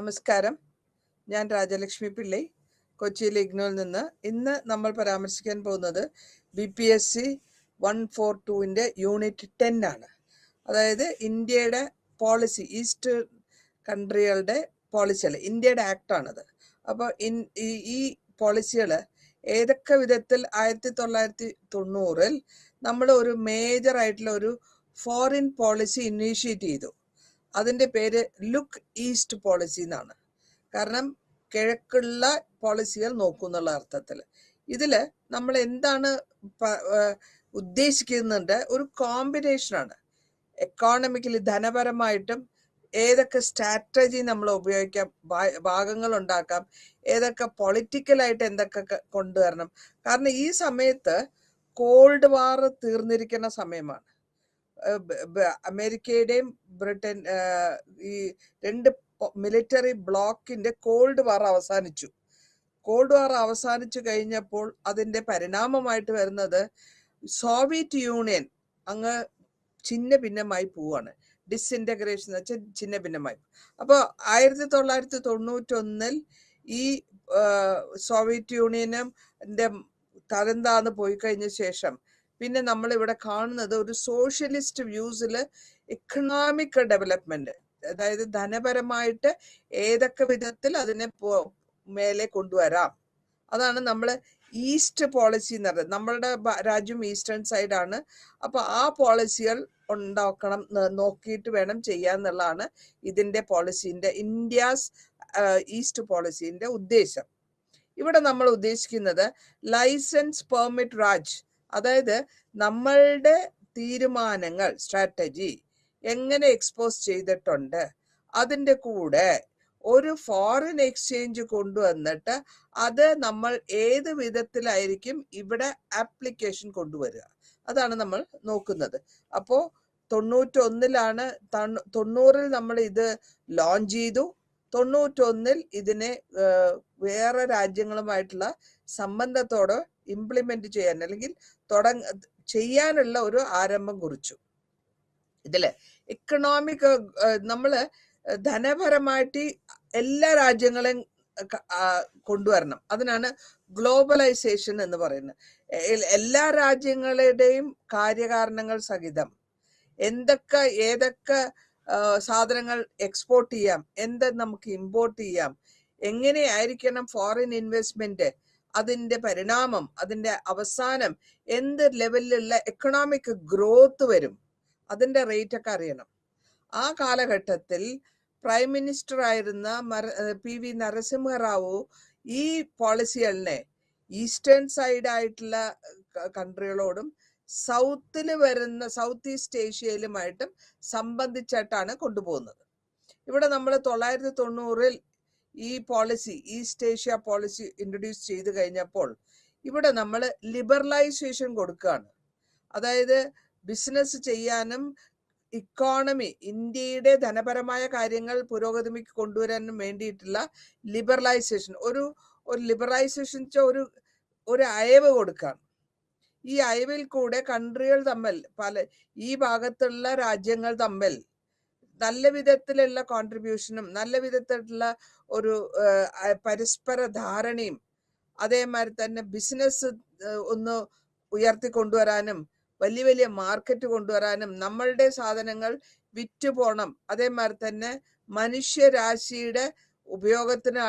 നമസ്കാരം. ഞാൻ രാജലക്ഷ്മി പിള്ളൈ, കൊച്ചിയിലെ ഇഗ്നോയിൽ നിന്ന്. ഇന്ന് നമ്മൾ പരാമർശിക്കാൻ പോകുന്നത് BPSC 142-ൻ്റെ യൂണിറ്റ് 10 ആണ്. അതായത് ഇന്ത്യയുടെ പോളിസി, ഈസ്റ്റ് കൺട്രികളുടെ പോളിസികൾ, ഇന്ത്യയുടെ ആക്ടാണത്. അപ്പോൾ ഈ പോളിസികൾ ഏതൊക്കെ വിധത്തിൽ 1990-ൽ നമ്മൾ ഒരു മേജറായിട്ടുള്ള ഒരു ഫോറിൻ പോളിസി ഇനീഷ്യേറ്റ് ചെയ്തു. അതിൻ്റെ പേര് ലുക്ക് ഈസ്റ്റ് പോളിസി എന്നാണ്. കാരണം കിഴക്കുള്ള പോളിസികൾ നോക്കുന്നുള്ള അർത്ഥത്തിൽ. ഇതിൽ നമ്മൾ എന്താണ് ഉദ്ദേശിക്കുന്നുണ്ട്, ഒരു കോമ്പിനേഷനാണ്. എക്കോണമിക്കലി, ധനപരമായിട്ടും ഏതൊക്കെ സ്ട്രാറ്റജി നമ്മൾ ഉപയോഗിക്കാം, ഭാഗങ്ങൾ ഉണ്ടാക്കാം, ഏതൊക്കെ പൊളിറ്റിക്കലായിട്ട് എന്തൊക്കെ കൊണ്ടുവരണം. കാരണം ഈ സമയത്ത് കോൾഡ് വാർ തീർന്നിരിക്കുന്ന സമയമാണ്. അമേരിക്കയുടെയും ബ്രിട്ടൻ, ഈ രണ്ട് മിലിറ്ററി ബ്ലോക്കിന്റെ കോൾഡ് വാർ അവസാനിച്ചു. കോൾഡ് വാർ അവസാനിച്ചു കഴിഞ്ഞപ്പോൾ അതിന്റെ പരിണാമമായിട്ട് വരുന്നത് സോവിയറ്റ് യൂണിയൻ അങ്ങ് ചിന്ന ഭിന്നമായി പോവാണ്. ഡിസ്ഇൻറ്റഗ്രേഷൻ എന്ന് വെച്ചാൽ ചിന്ന ഭിന്നമായി. അപ്പോൾ 1991-ൽ ഈ സോവിയറ്റ് യൂണിയനും തരം താന്ന് പോയി കഴിഞ്ഞ ശേഷം പിന്നെ നമ്മൾ ഇവിടെ കാണുന്നത് ഒരു സോഷ്യലിസ്റ്റ് വ്യൂസിൽ എക്കണോമിക് ഡെവലപ്മെന്റ്, അതായത് ധനപരമായിട്ട് ഏതൊക്കെ വിധത്തിൽ അതിനെ മേലെ കൊണ്ടുവരാം. അതാണ് നമ്മൾ ഈസ്റ്റ് പോളിസി എന്ന് പറയുന്നത്. നമ്മളുടെ രാജ്യം ഈസ്റ്റേൺ സൈഡാണ്. അപ്പോൾ ആ പോളിസികൾ ഉണ്ടാക്കണം, നോക്കിയിട്ട് വേണം ചെയ്യാന്നുള്ളതാണ് ഇതിൻ്റെ പോളിസിൻ്റെ, ഇന്ത്യാസ് ഈസ്റ്റ് പോളിസിൻ്റെ ഉദ്ദേശം. ഇവിടെ നമ്മൾ ഉദ്ദേശിക്കുന്നത് ലൈസൻസ് പെർമിറ്റ് രാജ്, അതായത് നമ്മളുടെ തീരുമാനങ്ങൾ, സ്ട്രാറ്റജി എങ്ങനെ എക്സ്പോസ് ചെയ്തിട്ടുണ്ട്, അതിൻ്റെ കൂടെ ഒരു ഫോറിൻ എക്സ്ചേഞ്ച് കൊണ്ടുവന്നിട്ട് അത് നമ്മൾ ഏത് വിധത്തിലായിരിക്കും ഇവിടെ ആപ്ലിക്കേഷൻ കൊണ്ടുവരിക, അതാണ് നമ്മൾ നോക്കുന്നത്. അപ്പോൾ 90-ൽ നമ്മൾ ഇത് ലോഞ്ച് ചെയ്തു. 91-ൽ ഇതിനെ വേറെ രാജ്യങ്ങളുമായിട്ടുള്ള സംബന്ധത്തോടെ ഇംപ്ലിമെന്റ് ചെയ്യാൻ, അല്ലെങ്കിൽ ചെയ്യാനുള്ള ഒരു ആരംഭം കുറിച്ചു. ഇതില് എക്കണോമിക്, നമ്മള് ധനപരമായിട്ട് എല്ലാ രാജ്യങ്ങളെയും കൊണ്ടുവരണം. അതിനാണ് ഗ്ലോബലൈസേഷൻ എന്ന് പറയുന്നത്. എല്ലാ രാജ്യങ്ങളുടെയും കാര്യകാരണങ്ങൾ സഹിതം ഏതൊക്കെ സാധനങ്ങൾ എക്സ്പോർട്ട് ചെയ്യാം, നമുക്ക് ഇമ്പോർട്ട് ചെയ്യാം, എങ്ങനെയായിരിക്കണം ഫോറിൻ ഇൻവെസ്റ്റ്മെന്റ്, അതിന്റെ പരിണാമം, അതിന്റെ അവസാനം എന്ത് ലെവലിലുള്ള എക്കണോമിക് ഗ്രോത്ത് വരും, അതിന്റെ റേറ്റ് ഒക്കെ അറിയണം. ആ കാലഘട്ടത്തിൽ പ്രൈം മിനിസ്റ്റർ ആയിരുന്ന PV നരസിംഹറാവു ഈ പോളിസികളിനെ ഈസ്റ്റേൺ സൈഡ് ആയിട്ടുള്ള കൺട്രികളോടും സൗത്തിൽ വരുന്ന സൗത്ത് ഈസ്റ്റ് ഏഷ്യയിലുമായിട്ടും സംബന്ധിച്ചിട്ടാണ് കൊണ്ടുപോകുന്നത്. ഇവിടെ നമ്മൾ 1990-ൽ ഈ policy, east Asia policy introduce ചെയ്ത് കഴിഞ്ഞപ്പോൾ ഇവിടെ നമ്മൾ ലിബറലൈസേഷൻ കൊടുക്കുകയാണ്. അതായത് ബിസിനസ് ചെയ്യാനും ഇക്കോണമി, ഇന്ത്യയുടെ ധനപരമായ കാര്യങ്ങൾ പുരോഗതിക്ക് കൊണ്ടുവരാനും വേണ്ടിയിട്ടുള്ള ലിബറലൈസേഷൻ, ഒരു ലിബറലൈസേഷൻ ഒരു അയവ് കൊടുക്കുകയാണ്. ഈ അയവിൽ കൂടെ കൺട്രികൾ തമ്മിൽ, ഈ ഭാഗത്തുള്ള രാജ്യങ്ങൾ തമ്മിൽ നല്ല വിധത്തിലുള്ള കോൺട്രിബ്യൂഷനും നല്ല വിധത്തിലുള്ള ഒരു പരസ്പര ധാരണയും, അതേമാതിരി തന്നെ ബിസിനസ് ഒന്ന് ഉയർത്തിക്കൊണ്ടുവരാനും വലിയ വലിയ മാർക്കറ്റ് കൊണ്ടുവരാനും നമ്മളുടെ സാധനങ്ങൾ വിറ്റുപോകണം, അതേമാതിരി തന്നെ മനുഷ്യരാശിയുടെ ഉപയോഗത്തിന്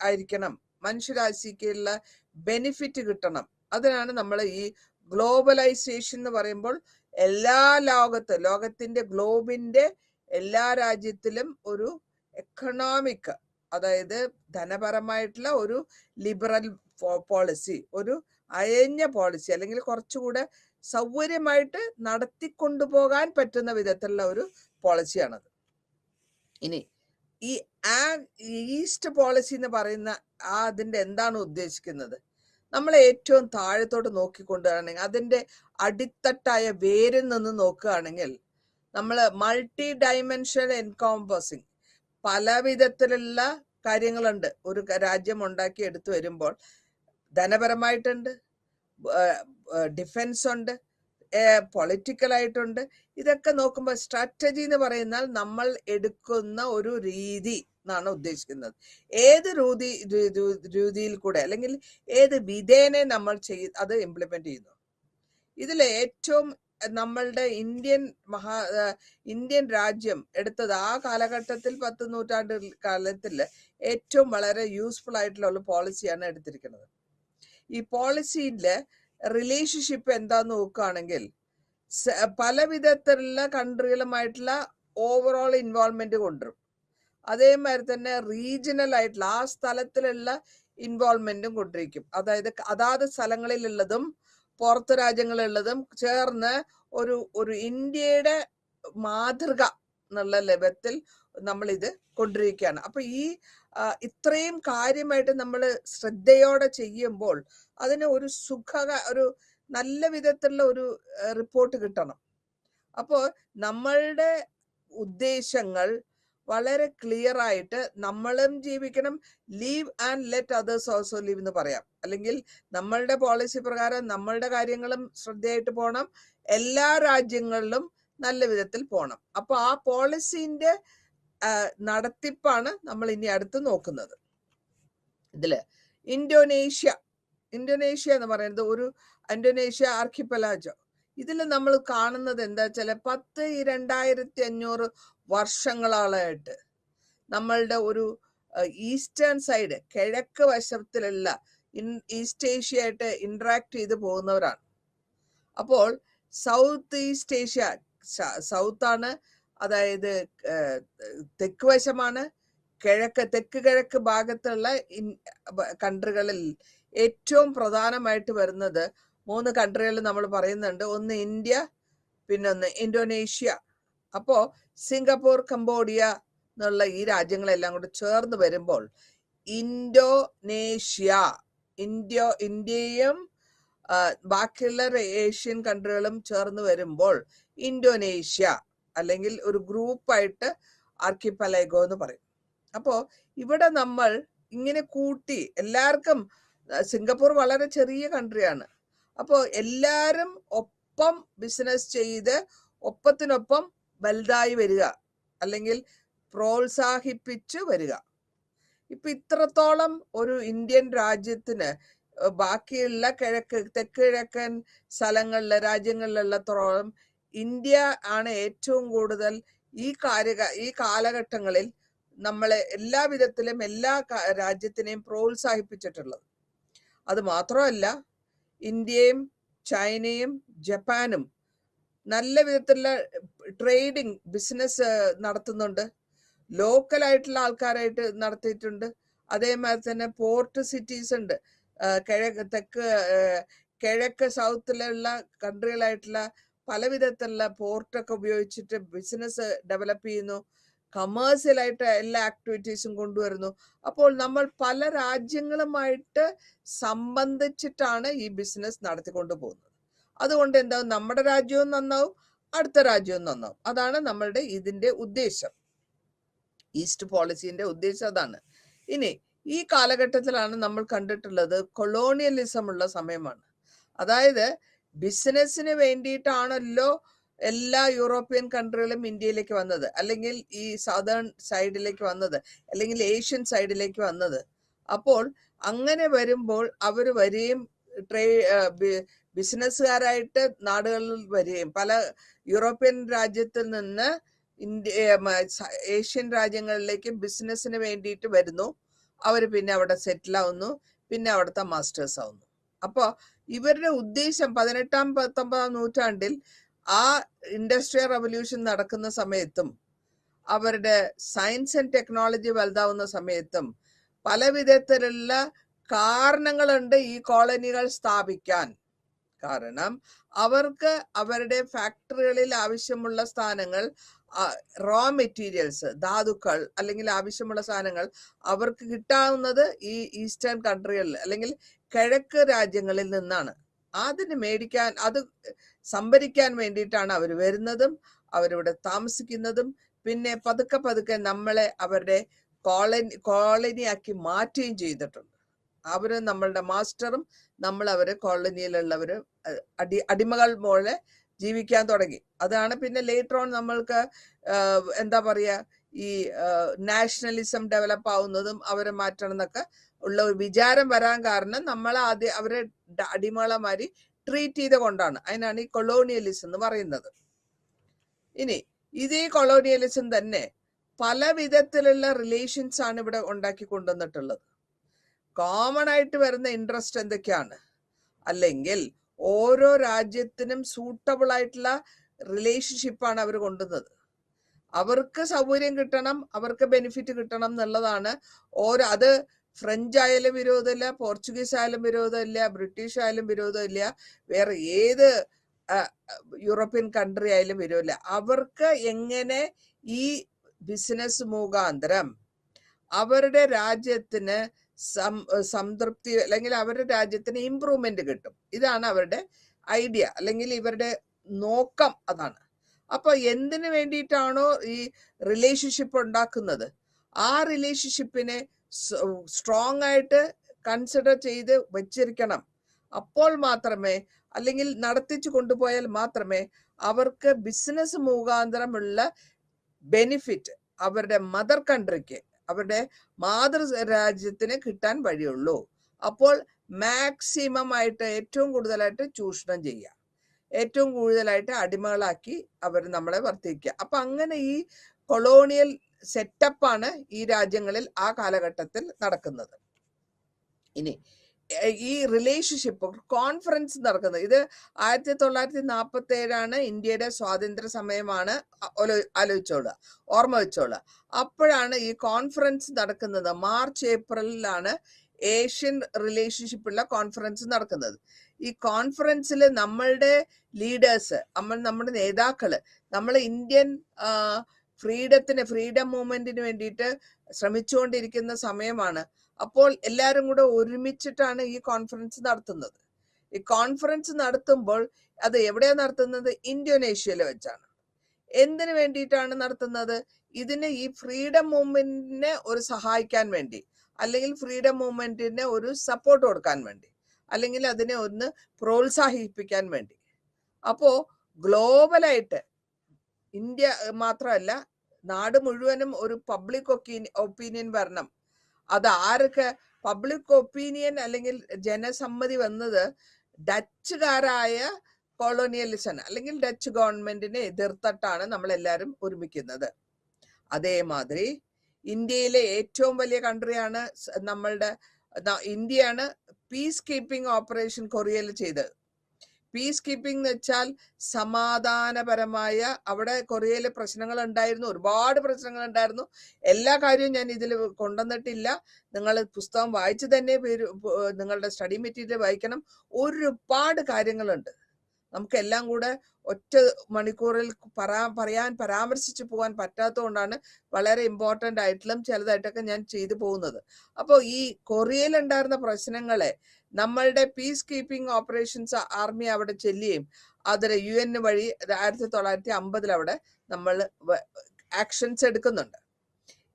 ആയിരിക്കണം, മനുഷ്യരാശിക്കുള്ള ബെനിഫിറ്റ് കിട്ടണം. അതിനാണ് നമ്മൾ ഈ ഗ്ലോബലൈസേഷൻ എന്ന് പറയുമ്പോൾ എല്ലാ ലോകത്തിന്റെ ഗ്ലോബിന്റെ എല്ലാ രാജ്യത്തിലും ഒരു എക്കണോമിക്, അതായത് ധനപരമായിട്ടുള്ള ഒരു ലിബറൽ പോളിസി, ഒരു അയഞ്ഞ പോളിസി, അല്ലെങ്കിൽ കുറച്ചുകൂടെ സൗകര്യമായിട്ട് നടത്തിക്കൊണ്ടുപോകാൻ പറ്റുന്ന വിധത്തിലുള്ള ഒരു പോളിസിയാണത്. ഇനി ഈ ഈസ്റ്റ് പോളിസി എന്ന് പറയുന്ന അതിൻ്റെ എന്താണ് ഉദ്ദേശിക്കുന്നത്? നമ്മൾ ഏറ്റവും താഴത്തോട്ട് നോക്കിക്കൊണ്ടുവരാണെങ്കിൽ, അതിൻ്റെ അടിത്തട്ടായ വേരിൽ നിന്ന് നോക്കുകയാണെങ്കിൽ, നമ്മൾ മൾട്ടി ഡയമെൻഷണൽ എൻകോംപസിങ്, പല വിധത്തിലുള്ള കാര്യങ്ങളുണ്ട്. ഒരു രാജ്യം ഉണ്ടാക്കി എടുത്തു വരുമ്പോൾ ധനപരമായിട്ടുണ്ട്, ഡിഫൻസ് ഉണ്ട്, പൊളിറ്റിക്കലായിട്ടുണ്ട്. ഇതൊക്കെ നോക്കുമ്പോൾ സ്ട്രാറ്റജി എന്ന് പറയുന്നാൽ നമ്മൾ എടുക്കുന്ന ഒരു രീതി, എന്നാണ് ഉദ്ദേശിക്കുന്നത്. ഏത് രീതിയിൽ കൂടെ അല്ലെങ്കിൽ ഏത് വിധേനെ നമ്മൾ അത് ഇംപ്ലിമെന്റ് ചെയ്യുന്നു. ഇതിൽ ഏറ്റവും നമ്മളുടെ ഇന്ത്യൻ രാജ്യം എടുത്തത് ആ കാലഘട്ടത്തിൽ 10 നൂറ്റാണ്ട് കാലത്തിൽ ഏറ്റവും വളരെ യൂസ്ഫുൾ ആയിട്ടുള്ള ഒരു പോളിസിയാണ് എടുത്തിരിക്കുന്നത്. ഈ പോളിസിയിലെ റിലേഷൻഷിപ്പ് എന്താന്ന് നോക്കുകയാണെങ്കിൽ പല വിധത്തിലുള്ള കൺട്രികളുമായിട്ടുള്ള ഓവറോൾ ഇൻവോൾവ്മെന്റ് കൊണ്ടുവരും. അതേമാതിരി തന്നെ റീജിയണൽ ആയിട്ടുള്ള ആ സ്ഥലത്തിലുള്ള ഇൻവോൾവ്മെന്റും കൊണ്ടിരിക്കും. അതായത് അതാത് സ്ഥലങ്ങളിലുള്ളതും പുറത്ത് രാജ്യങ്ങളിലുള്ളതും ചേർന്ന് ഒരു ഇന്ത്യയുടെ മാതൃക എന്നുള്ള ലെവലിൽ നമ്മൾ ഇത് കൊണ്ടിരിക്കുകയാണ്. അപ്പൊ ഇത്രയും കാര്യമായിട്ട് നമ്മൾ ശ്രദ്ധയോടെ ചെയ്യുമ്പോൾ അതിന് ഒരു നല്ല വിധത്തിലുള്ള ഒരു റിപ്പോർട്ട് കിട്ടണം. അപ്പോൾ നമ്മളുടെ ഉദ്ദേശങ്ങൾ വളരെ ക്ലിയർ ആയിട്ട് നമ്മളും ജീവിക്കണം. Leave and let others also leave എന്ന് പറയാം. അല്ലെങ്കിൽ നമ്മളുടെ പോളിസി പ്രകാരം നമ്മളുടെ കാര്യങ്ങളും ശ്രദ്ധയായിട്ട് പോകണം, എല്ലാ രാജ്യങ്ങളിലും നല്ല വിധത്തിൽ പോകണം. അപ്പൊ ആ പോളിസിന്റെ നടത്തിപ്പാണ് നമ്മൾ ഇനി അടുത്ത് നോക്കുന്നത്. ഇതില് ഇന്തോനേഷ്യ എന്ന് പറയുന്നത് ഇന്തോനേഷ്യ ആർക്കിപ്പലാജോ. ഇതിൽ നമ്മൾ കാണുന്നത് എന്താ വെച്ചാൽ 2500 വർഷങ്ങളായിട്ട് നമ്മളുടെ ഒരു ഈസ്റ്റേൺ സൈഡ് കിഴക്ക് വശത്തിലുള്ള ഈസ്റ്റ് ഏഷ്യ ആയിട്ട് ഇന്ററാക്ട് ചെയ്ത് പോകുന്നവരാണ്. അപ്പോൾ സൗത്ത് ഈസ്റ്റ് ഏഷ്യ സൗത്താണ്, അതായത് തെക്ക് വശമാണ്. തെക്ക് കിഴക്ക് ഭാഗത്തുള്ള കൺട്രികളിൽ ഏറ്റവും പ്രധാനമായിട്ട് വരുന്നത് 3 കൺട്രികൾ നമ്മൾ പറയുന്നുണ്ട്. ഒന്ന് ഇന്ത്യ, പിന്നെ ഒന്ന് ഇന്തോനേഷ്യ. അപ്പോ സിംഗപ്പൂർ, കംബോഡിയ എന്നുള്ള ഈ രാജ്യങ്ങളെല്ലാം കൂടെ ചേർന്ന് വരുമ്പോൾ ഇന്ത്യയും ബാക്കിയുള്ള ഏഷ്യൻ കൺട്രികളും ചേർന്ന് വരുമ്പോൾ ഇന്തോനേഷ്യ അല്ലെങ്കിൽ ഒരു ഗ്രൂപ്പായിട്ട് ആർക്കിപ്പലാഗോ എന്ന് പറയും. അപ്പോ ഇവിടെ നമ്മൾ ഇങ്ങനെ കൂട്ടി എല്ലാവർക്കും, സിംഗപ്പൂർ വളരെ ചെറിയ കൺട്രിയാണ്. അപ്പോൾ എല്ലാവരും ഒപ്പം ബിസിനസ് ചെയ്ത് ഒപ്പത്തിനൊപ്പം വലുതായി വരിക അല്ലെങ്കിൽ പ്രോത്സാഹിപ്പിച്ചു വരിക. ഇപ്പൊ ഇത്രത്തോളം ഒരു ഇന്ത്യൻ രാജ്യത്തിന് ബാക്കിയുള്ള തെക്ക് കിഴക്കൻ രാജ്യങ്ങളിലുള്ളത്തോളം ഇന്ത്യ ആണ് ഏറ്റവും കൂടുതൽ ഈ കാലഘട്ടങ്ങളിൽ നമ്മളെ എല്ലാ വിധത്തിലും എല്ലാ രാജ്യത്തിനെയും പ്രോത്സാഹിപ്പിച്ചിട്ടുള്ളത്. അത് മാത്രമല്ല, ഇന്ത്യയും ചൈനയും ജപ്പാനും നല്ല വിധത്തിലുള്ള ട്രേഡിംഗ് ബിസിനസ് നടത്തുന്നുണ്ട്. ലോക്കലായിട്ടുള്ള ആൾക്കാരായിട്ട് നടത്തിയിട്ടുണ്ട്. അതേമാതിരി തന്നെ പോർട്ട് സിറ്റീസ് ഉണ്ട്. കിഴക്ക് സൗത്തിലുള്ള കൺട്രികളായിട്ടുള്ള പല വിധത്തിലുള്ള പോർട്ടൊക്കെ ഉപയോഗിച്ചിട്ട് ബിസിനസ് ഡെവലപ്പ് ചെയ്യുന്നു. കമേഴ്സ്യലായിട്ട് എല്ലാ ആക്ടിവിറ്റീസും കൊണ്ടുവരുന്നു. അപ്പോൾ നമ്മൾ പല രാജ്യങ്ങളുമായിട്ട് സംബന്ധിച്ചിട്ടാണ് ഈ ബിസിനസ് നടത്തിക്കൊണ്ടു പോകുന്നത്. അതുകൊണ്ട് എന്താവും, നമ്മുടെ രാജ്യവും നന്നാവും, അടുത്ത രാജ്യവും നന്നാവും. അതാണ് നമ്മളുടെ ഇതിന്റെ ഉദ്ദേശം. ഈസ്റ്റ് പോളിസിന്റെ ഉദ്ദേശം അതാണ്. ഇനി ഈ കാലഘട്ടത്തിലാണ് നമ്മൾ കണ്ടിട്ടുള്ളത് കൊളോണിയലിസം ഉള്ള സമയമാണ്. അതായത് ബിസിനസ്സിന് വേണ്ടിയിട്ടാണല്ലോ എല്ലാ യൂറോപ്യൻ കൺട്രികളും ഇന്ത്യയിലേക്ക് വന്നത്, അല്ലെങ്കിൽ ഈ സദേൺ സൈഡിലേക്ക് വന്നത്, അല്ലെങ്കിൽ ഏഷ്യൻ സൈഡിലേക്ക് വന്നത്. അപ്പോൾ അങ്ങനെ വരുമ്പോൾ അവർ വരികയും ബിസിനസ്സുകാരായിട്ട് നാടുകളിൽ വരികയും പല യൂറോപ്യൻ രാജ്യത്തിൽ നിന്ന് ഏഷ്യൻ രാജ്യങ്ങളിലേക്ക് ബിസിനസ്സിന് വേണ്ടിയിട്ട് വരുന്നു. അവർ പിന്നെ അവിടെ സെറ്റിൽ ആവുന്നു, പിന്നെ അവിടുത്തെ മാസ്റ്റേഴ്സ് ആവുന്നു. അപ്പോൾ ഇവരുടെ ഉദ്ദേശം 18ാം 19ാം നൂറ്റാണ്ടിൽ ആ ഇൻഡസ്ട്രിയൽ റവല്യൂഷൻ നടക്കുന്ന സമയത്തും അവരുടെ സയൻസ് ആൻഡ് ടെക്നോളജി വലുതാവുന്ന സമയത്തും പല വിധത്തിലുള്ള കാരണങ്ങളുണ്ട് ഈ കോളനികൾ സ്ഥാപിക്കാൻ. കാരണം അവർക്ക് അവരുടെ ഫാക്ടറികളിൽ ആവശ്യമുള്ള സ്ഥാനങ്ങൾ, റോ മെറ്റീരിയൽസ്, ധാതുക്കൾ അല്ലെങ്കിൽ ആവശ്യമുള്ള സാധനങ്ങൾ അവർക്ക് കിട്ടാവുന്നത് ഈ ഈസ്റ്റേൺ കൺട്രികളിൽ അല്ലെങ്കിൽ കിഴക്ക് രാജ്യങ്ങളിൽ നിന്നാണ്. അത് സംഭരിക്കാൻ വേണ്ടിയിട്ടാണ് അവർ വരുന്നതും അവരിവിടെ താമസിക്കുന്നതും. പിന്നെ പതുക്കെ നമ്മളെ അവരുടെ കോളനിയാക്കി മാറ്റുകയും ചെയ്തിട്ടുണ്ട്. അവര് നമ്മളുടെ മാസ്റ്ററും നമ്മൾ അവര് കോളനിയിലുള്ളവര് അടിമകൾ പോലെ ജീവിക്കാൻ തുടങ്ങി. അതാണ് പിന്നെ ലേറ്റർ ഓൺ നമ്മൾക്ക് എന്താ പറയാ, ഈ നാഷണലിസം ഡെവലപ്പ് ആവുന്നതും അവരെ മാറ്റണം എന്നൊക്കെ ഉള്ള ഒരു വിചാരം വരാൻ കാരണം നമ്മൾ ആദ്യം അവരെ അടിമകളമാരി ട്രീറ്റ് ചെയ്ത കൊണ്ടാണ്. അതിനാണ് ഈ കൊളോണിയലിസം എന്ന് പറയുന്നത്. ഇനി ഇതേ കൊളോണിയലിസം തന്നെ പല വിധത്തിലുള്ള റിലേഷൻസ് ആണ് ഇവിടെ ഉണ്ടാക്കി കൊണ്ടുവന്നിട്ടുള്ളത്. കോമൺ ആയിട്ട് വരുന്ന ഇൻട്രസ്റ്റ് എന്തൊക്കെയാണ്, അല്ലെങ്കിൽ ഓരോ രാജ്യത്തിനും സൂട്ടബിൾ ആയിട്ടുള്ള റിലേഷൻഷിപ്പാണ് അവർ കൊണ്ടുവന്നത്. അവർക്ക് സൗകര്യം കിട്ടണം, അവർക്ക് ബെനിഫിറ്റ് കിട്ടണം എന്നുള്ളതാണ്. അത് ഫ്രഞ്ച് ആയാലും വിരോധമില്ല, പോർച്ചുഗീസ് ആയാലും വിരോധമില്ല, ബ്രിട്ടീഷ് ആയാലും വിരോധമില്ല, വേറെ ഏത് യൂറോപ്യൻ കൺട്രി ആയാലും വിരോധമില്ല. അവർക്ക് എങ്ങനെ ഈ ബിസിനസ് മുഖാന്തരം അവരുടെ രാജ്യത്തിന് സംതൃപ്തി അല്ലെങ്കിൽ അവരുടെ രാജ്യത്തിന് ഇംപ്രൂവ്മെന്റ് കിട്ടും. ഇതാണ് അവരുടെ ഐഡിയ, അല്ലെങ്കിൽ ഇവരുടെ നോക്കം അതാണ്. അപ്പൊ എന്തിനു വേണ്ടിയിട്ടാണോ ഈ റിലേഷൻഷിപ്പ് ഉണ്ടാക്കുന്നത്, ആ റിലേഷൻഷിപ്പിനെ സ്ട്രോങ് ആയിട്ട് കൺസിഡർ ചെയ്ത് വെച്ചിരിക്കണം. അപ്പോൾ മാത്രമേ, അല്ലെങ്കിൽ നടത്തിച്ചു കൊണ്ടുപോയാൽ മാത്രമേ അവർക്ക് ബിസിനസ് മുഖാന്തരമുള്ള ബെനിഫിറ്റ് അവരുടെ മദർ കൺട്രിക്ക്, അവരുടെ മാതൃ രാജ്യത്തിന് കിട്ടാൻ വഴിയുള്ളൂ. അപ്പോൾ മാക്സിമം ആയിട്ട് ഏറ്റവും കൂടുതലായിട്ട് ചൂഷണം ചെയ്യുക, ഏറ്റവും കൂടുതലായിട്ട് അടിമകളാക്കി അവർ നമ്മളെ വർത്തിക്കുക. അപ്പൊ അങ്ങനെ ഈ കൊളോണിയൽ സെറ്റപ്പാണ് ഈ രാജ്യങ്ങളിൽ ആ കാലഘട്ടത്തിൽ നടക്കുന്നത്. ഇനി ഈ റിലേഷൻഷിപ്പ് കോൺഫറൻസ് നടക്കുന്നത്, ഇത് 1947 ഇന്ത്യയുടെ സ്വാതന്ത്ര്യ സമയമാണ്. ഓർമ്മ വെച്ചോളുക. അപ്പോഴാണ് ഈ കോൺഫറൻസ് നടക്കുന്നത്. മാർച്ച് ഏപ്രിലാണ് ഏഷ്യൻ റിലേഷൻഷിപ്പുള്ള കോൺഫറൻസ് നടക്കുന്നത്. ഈ കോൺഫറൻസിൽ നമ്മളുടെ ലീഡേഴ്സ്, നമ്മുടെ നേതാക്കള്, നമ്മൾ ഇന്ത്യൻ ഫ്രീഡം മൂവ്മെന്റിന് വേണ്ടിയിട്ട് ശ്രമിച്ചുകൊണ്ടിരിക്കുന്ന സമയമാണ്. അപ്പോൾ എല്ലാവരും കൂടെ ഒരുമിച്ചിട്ടാണ് ഈ കോൺഫറൻസ് നടത്തുന്നത്. ഈ കോൺഫറൻസ് നടത്തുമ്പോൾ അത് എവിടെയാണ് നടത്തുന്നത്? ഇന്തോനേഷ്യയിൽ വെച്ചാണ്. എന്തിനു വേണ്ടിയിട്ടാണ് നടത്തുന്നത്? ഇതിന് ഈ ഫ്രീഡം മൂവ്മെന്റിനെ ഒരു സഹായിക്കാൻ വേണ്ടി, അല്ലെങ്കിൽ ഫ്രീഡം മൂവ്മെന്റിന് ഒരു സപ്പോർട്ട് കൊടുക്കാൻ വേണ്ടി, അല്ലെങ്കിൽ അതിനെ ഒന്ന് പ്രോത്സാഹിപ്പിക്കാൻ വേണ്ടി. അപ്പോ ഗ്ലോബലായിട്ട് ഇന്ത്യ മാത്രമല്ല, നാട് മുഴുവനും ഒരു പബ്ലിക് ഒപ്പീനിയൻ വരണം. അത് ആർക്ക് പബ്ലിക് ഒപ്പീനിയൻ അല്ലെങ്കിൽ ജനസമ്മതി വന്നത് ഡച്ചുകാരായ കൊളോണിയലിസം അല്ലെങ്കിൽ ഡച്ച് ഗവൺമെന്റിനെ എതിർത്തിട്ടാണ് നമ്മളെല്ലാവരും ഒരുമിക്കുന്നത്. അതേമാതിരി ഇന്ത്യയിലെ ഏറ്റവും വലിയ കൺട്രിയാണ് ഇന്ത്യയാണ് പീസ് കീപ്പിംഗ് ഓപ്പറേഷൻ കൊറിയയിൽ ചെയ്തത്. പീസ് കീപ്പിംഗ് എന്ന് വെച്ചാൽ സമാധാനപരമായ, അവിടെ കൊറിയയിലെ പ്രശ്നങ്ങൾ ഉണ്ടായിരുന്നു, ഒരുപാട് പ്രശ്നങ്ങൾ ഉണ്ടായിരുന്നു. എല്ലാ കാര്യവും ഞാൻ ഇതിൽ കൊണ്ടുവന്നിട്ടില്ല. നിങ്ങൾ പുസ്തകം വായിച്ചു തന്നെ നിങ്ങളുടെ സ്റ്റഡി മെറ്റീരിയൽ വായിക്കണം. ഒരുപാട് കാര്യങ്ങളുണ്ട്. നമുക്കെല്ലാം കൂടെ ഒറ്റ മണിക്കൂറിൽ പരാമർശിച്ചു പോകാൻ പറ്റാത്തതുകൊണ്ടാണ് വളരെ ഇമ്പോർട്ടൻ്റ് ആയിട്ടുള്ള ചിലതായിട്ടൊക്കെ ഞാൻ ചെയ്തു പോകുന്നത്. അപ്പോൾ ഈ കൊറിയയിൽ ഉണ്ടായിരുന്ന പ്രശ്നങ്ങളെ നമ്മളുടെ പീസ് കീപ്പിംഗ് ഓപ്പറേഷൻസ് ആർമി അവിടെ ചെല്ലുകയും അതിന് UN വഴി 1950 അവിടെ നമ്മൾ ആക്ഷൻസ് എടുക്കുന്നുണ്ട്.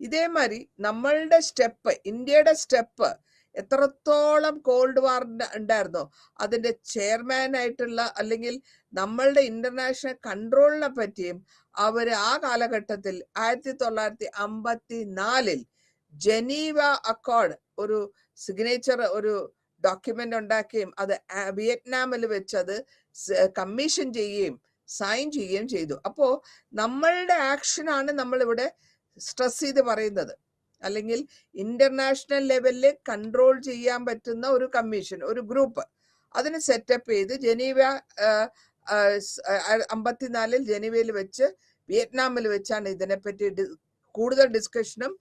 ഇതേമാതിരി നമ്മളുടെ സ്റ്റെപ്പ്, ഇന്ത്യയുടെ സ്റ്റെപ്പ് എത്രത്തോളം കോൾഡ് വാർ ഉണ്ടായിരുന്നോ അതിന്റെ ചെയർമാൻ ആയിട്ടുള്ള, അല്ലെങ്കിൽ നമ്മളുടെ ഇന്റർനാഷണൽ കൺട്രോളിനെ പറ്റിയും അവര് ആ കാലഘട്ടത്തിൽ 1954 ജനീവ അക്കോർഡ് ഒരു സിഗ്നേച്ചർ, ഒരു ഡോക്യുമെന്റ് ഉണ്ടാക്കുകയും അത് വിയറ്റ്നാമിൽ വെച്ച് അത് കമ്മീഷൻ ചെയ്യുകയും സൈൻ ചെയ്യുകയും ചെയ്തു. അപ്പോ നമ്മളുടെ ആക്ഷനാണ് നമ്മളിവിടെ സ്ട്രെസ് ചെയ്ത് പറയുന്നത്. അല്ലെങ്കിൽ ഇന്റർനാഷണൽ ലെവലിൽ കൺട്രോൾ ചെയ്യാൻ പറ്റുന്ന ഒരു കമ്മീഷൻ, ഒരു ഗ്രൂപ്പ്, അതിന് സെറ്റപ്പ് ചെയ്ത് ജനീവ 54 ജനീവയിൽ വെച്ച് വിയറ്റ്നാമിൽ വെച്ചാണ് ഇതിനെപ്പറ്റി കൂടുതൽ ഡിസ്കഷനും